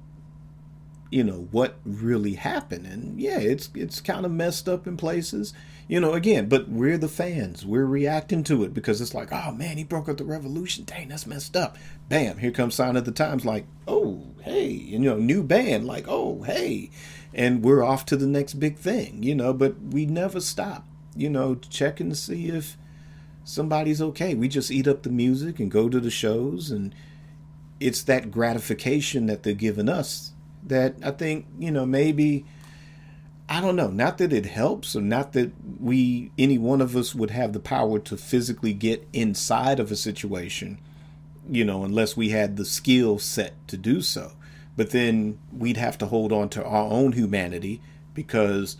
what really happened. And yeah, it's kind of messed up in places, again, but we're the fans. We're reacting to it because it's like, oh man, he broke up the revolution. Dang, that's messed up. Bam, here comes Sign of the Times, like, oh, hey, new band, like, oh, hey. And we're off to the next big thing, but we never stop, checking to see if somebody's okay. We just eat up the music and go to the shows, and it's that gratification that they're giving us that I think, maybe, I don't know, not that it helps or not that any one of us would have the power to physically get inside of a situation, unless we had the skill set to do so. But then we'd have to hold on to our own humanity because,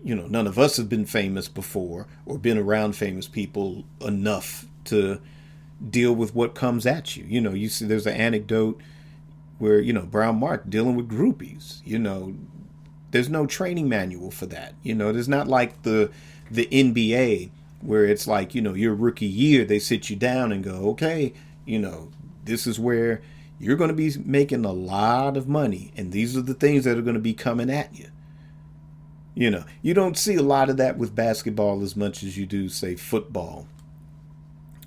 none of us have been famous before or been around famous people enough to deal with what comes at you. You see there's an anecdote where, Brownmark dealing with groupies, there's no training manual for that. There's not like the NBA where it's like, your rookie year, they sit you down and go, okay, this is where you're going to be making a lot of money. And these are the things that are going to be coming at you. You don't see a lot of that with basketball as much as you do, say, football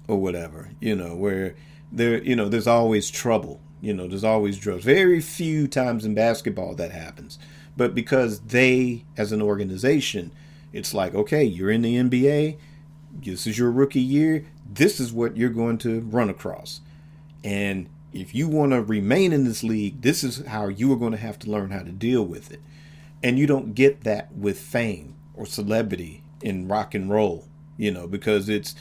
or whatever, where there's always trouble. There's always drugs. Very few times in basketball that happens. But because they, as an organization, it's like, okay, you're in the NBA. This is your rookie year. This is what you're going to run across. And if you want to remain in this league, this is how you are going to have to learn how to deal with it. And you don't get that with fame or celebrity in rock and roll, because it's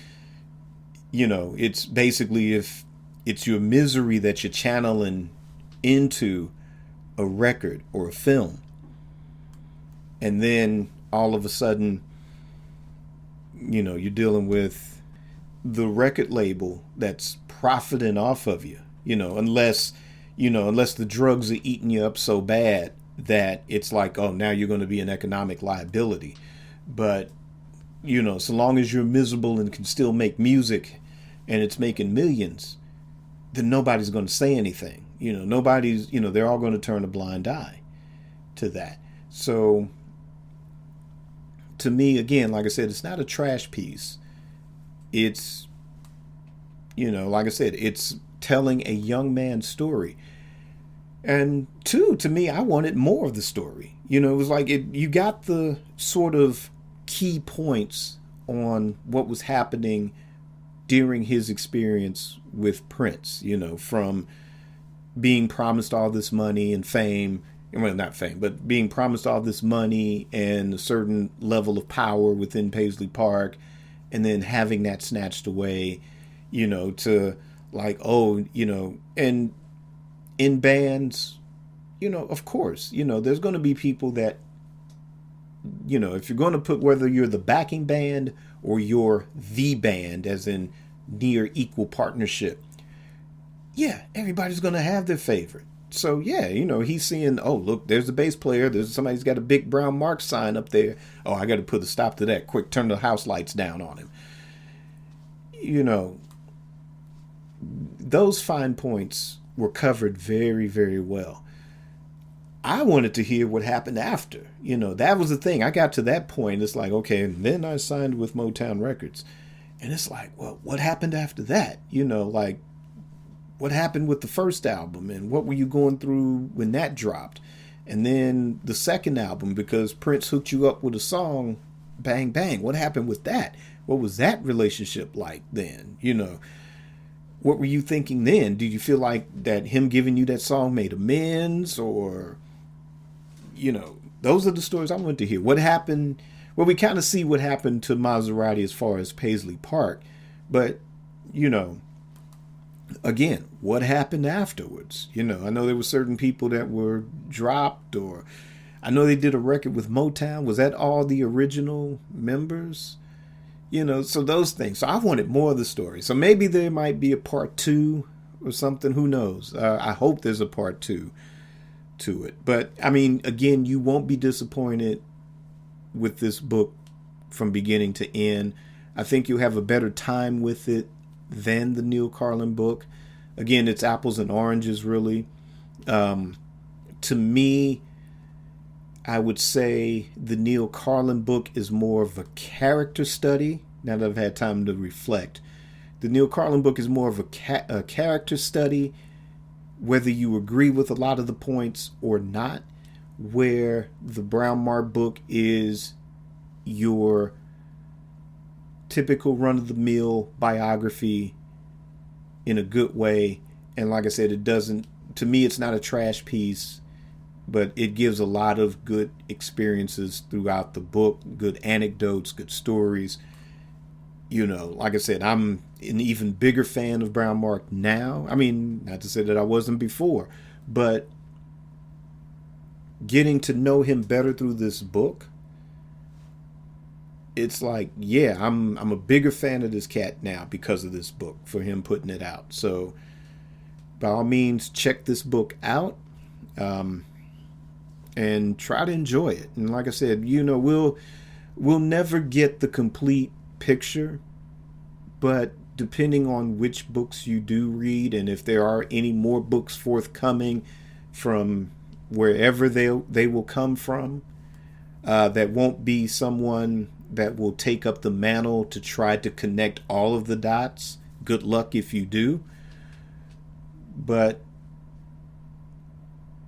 basically if it's your misery that you're channeling into a record or a film. And then all of a sudden, you're dealing with the record label that's profiting off of you, unless the drugs are eating you up so bad that it's like, oh, now you're going to be an economic liability. But, so long as you're miserable and can still make music and it's making millions, then nobody's going to say anything. Nobody's, they're all going to turn a blind eye to that. So to me, again, like I said, it's not a trash piece. It's, like I said, it's telling a young man's story. And two, to me, I wanted more of the story. It was like you got the sort of key points on what was happening during his experience with Prince, from being promised all this money and fame, well, not fame, but being promised all this money and a certain level of power within Paisley Park, and then having that snatched away, to like, oh, and in bands, of course, there's going to be people that, if you're going to put, whether you're the backing band or you're the band, as in near equal partnership, yeah, everybody's going to have their favorite. So yeah, he's seeing, oh, look, there's the bass player. There's somebody's got a big Brownmark sign up there. Oh, I got to put a stop to that. Quick, turn the house lights down on him. Those fine points were covered very, very well. I wanted to hear what happened after. That was the thing. I got to that point. It's like, okay, and then I signed with Motown Records. And it's like, well, what happened after that? Like, what happened with the first album and what were you going through when that dropped? And then the second album, because Prince hooked you up with a song, Bang Bang. What happened with that? What was that relationship like then? What were you thinking then? Did you feel like that him giving you that song made amends, or, those are the stories I want to hear. What happened? Well, we kind of see what happened to Maserati as far as Paisley Park, but, again, what happened afterwards? I know there were certain people that were dropped, or I know they did a record with Motown. Was that all the original members? So those things. So I wanted more of the story. So maybe there might be a part 2 or something. Who knows? I hope there's a part 2 to it. But I mean, again, you won't be disappointed with this book from beginning to end. I think you'll have a better time with it than the Neil Carlin book. Again, it's apples and oranges, really. To me, I would say the Neil Carlin book is more of a character study. Now that I've had time to reflect, the Neil Carlin book is more of a character study, whether you agree with a lot of the points or not, where the Brownmark book is your typical run-of-the-mill biography in a good way. And like I said, to me, it's not a trash piece, but it gives a lot of good experiences throughout the book, good anecdotes, good stories. Like I said, I'm an even bigger fan of Brownmark now. I mean, not to say that I wasn't before, but getting to know him better through this book, it's like, yeah, I'm a bigger fan of this cat now because of this book, for him putting it out. So by all means, check this book out. And try to enjoy it. And like I said, we'll never get the complete picture, but depending on which books you do read, and if there are any more books forthcoming from wherever they will come from, that won't be someone that will take up the mantle to try to connect all of the dots. Good luck if you do. But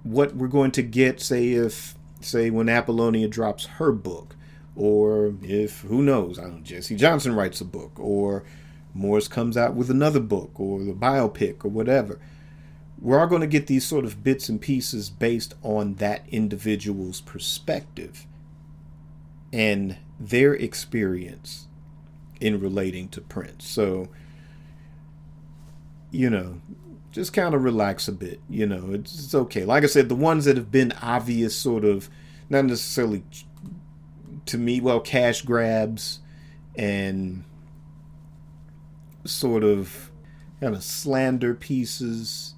what we're going to get, say when Apollonia drops her book, or if, who knows, Jesse Johnson writes a book, or Morris comes out with another book, or the biopic, or whatever, we're all going to get these sort of bits and pieces based on that individual's perspective and their experience in relating to Prince. So, just kind of relax a bit. It's okay. Like I said, the ones that have been obvious, sort of, not necessarily to me, cash grabs and sort of kind of slander pieces,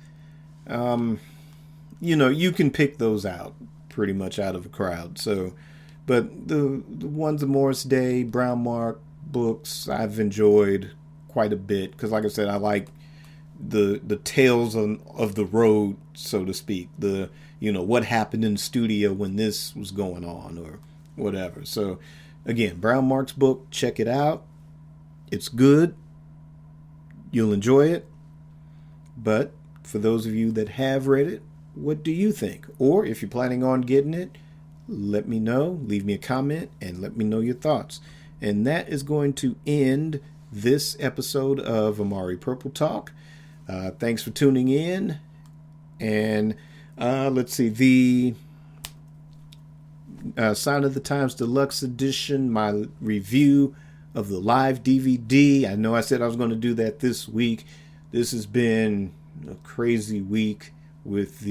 you can pick those out pretty much out of a crowd. So, but the ones of Morris Day, Brownmark books, I've enjoyed quite a bit, because like I said, I like the tales of the road, so to speak, what happened in the studio when this was going on or whatever. So again, Brownmark's book, check it out. It's good. You'll enjoy it. But for those of you that have read it, what do you think? Or if you're planning on getting it, let me know. Leave me a comment and let me know your thoughts. And that is going to end this episode of Amari Purple Talk. Thanks for tuning in. And let's see, the Sign of the Times Deluxe Edition, my review of the live DVD. I know I said I was going to do that this week. This has been a crazy week with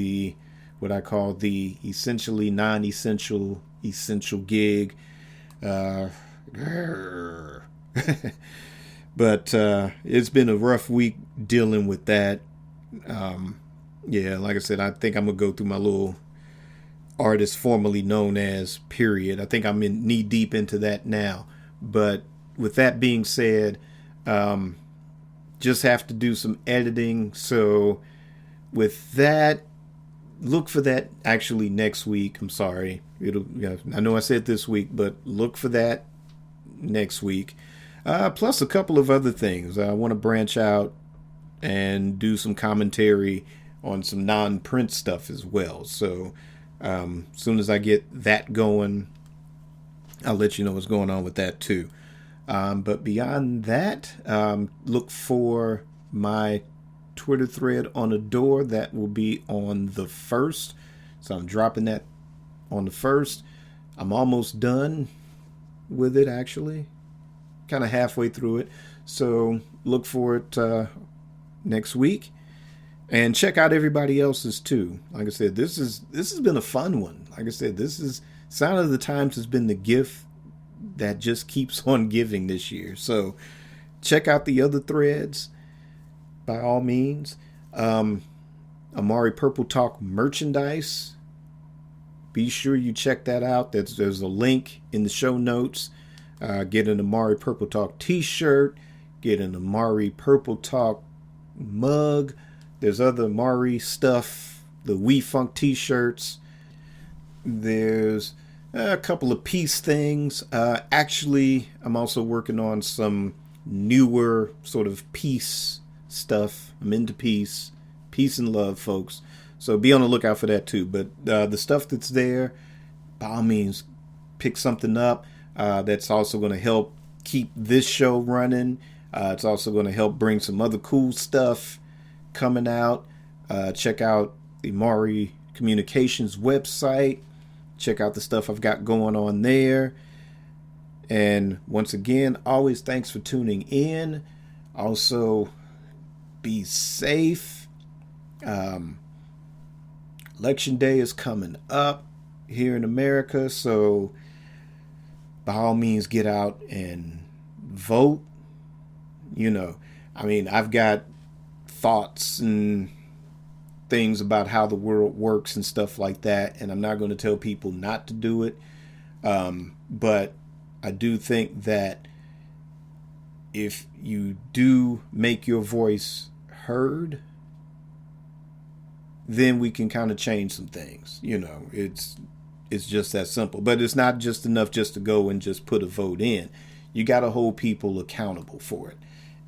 what I call the essentially non-essential essential gig. But it's been a rough week dealing with that. Like I said, I think I'm going to go through my little artist formerly known as period. I think I'm knee deep into that now. But with that being said, just have to do some editing. So with that, look for that actually next week. I'm sorry. I know I said this week, but look for that next week. Plus a couple of other things. I want to branch out and do some commentary on some non-print stuff as well. So as soon as I get that going, I'll let you know what's going on with that too. But beyond that, look for my Twitter thread on Adore. That will be on the 1st. So I'm dropping that on the 1st. I'm almost done with it, actually. Kind of halfway through it. So look for it next week. And check out everybody else's too. Like I said, this has been a fun one. Like I said, this is Sound of the Times has been the gift that just keeps on giving this year. So check out the other threads by all means. Amari Purple Talk merchandise. Be sure you check that out. There's a link in the show notes. Get an Amari Purple Talk t-shirt. Get an Amari Purple Talk mug. There's other Amari stuff. The We Funk t-shirts. There's a couple of peace things. Actually, I'm also working on some newer sort of peace stuff. I'm into peace. Peace and love, folks. So be on the lookout for that too. But the stuff that's there, by all means, pick something up. That's also going to help keep this show running. It's also going to help bring some other cool stuff coming out. Check out the Amari Communications website. Check out the stuff I've got going on there. And once again, always thanks for tuning in. Also, be safe. Election day is coming up here in America, so by all means get out and vote. You know, I mean, I've got thoughts and things about how the world works and stuff like that, and I'm not going to tell people not to do it, but I do think that if you do make your voice heard, then we can kind of change some things. You know, it's just that simple. But it's not just enough just to go and just put a vote in. You got to hold people accountable for it.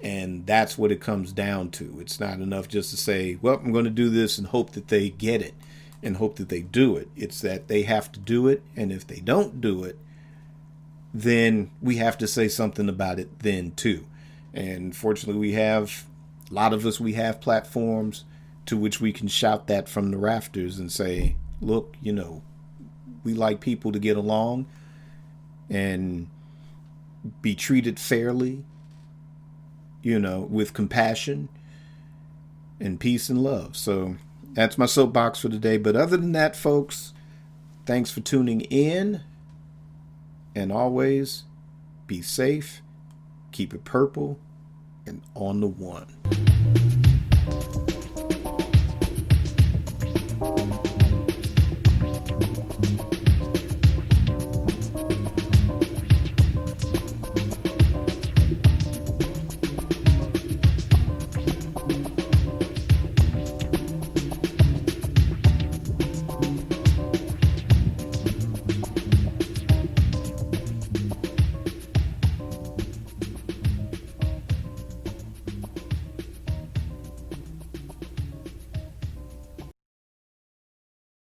And that's what it comes down to. It's not enough just to say, well, I'm going to do this and hope that they get it and hope that they do it. It's that they have to do it. And if they don't do it, then we have to say something about it then too. And fortunately, a lot of us have platforms to which we can shout that from the rafters and say, look, you know, we like people to get along and be treated fairly, you know, with compassion and peace and love. So that's my soapbox for today. But other than that, folks, thanks for tuning in. And always be safe, keep it purple, and on the one.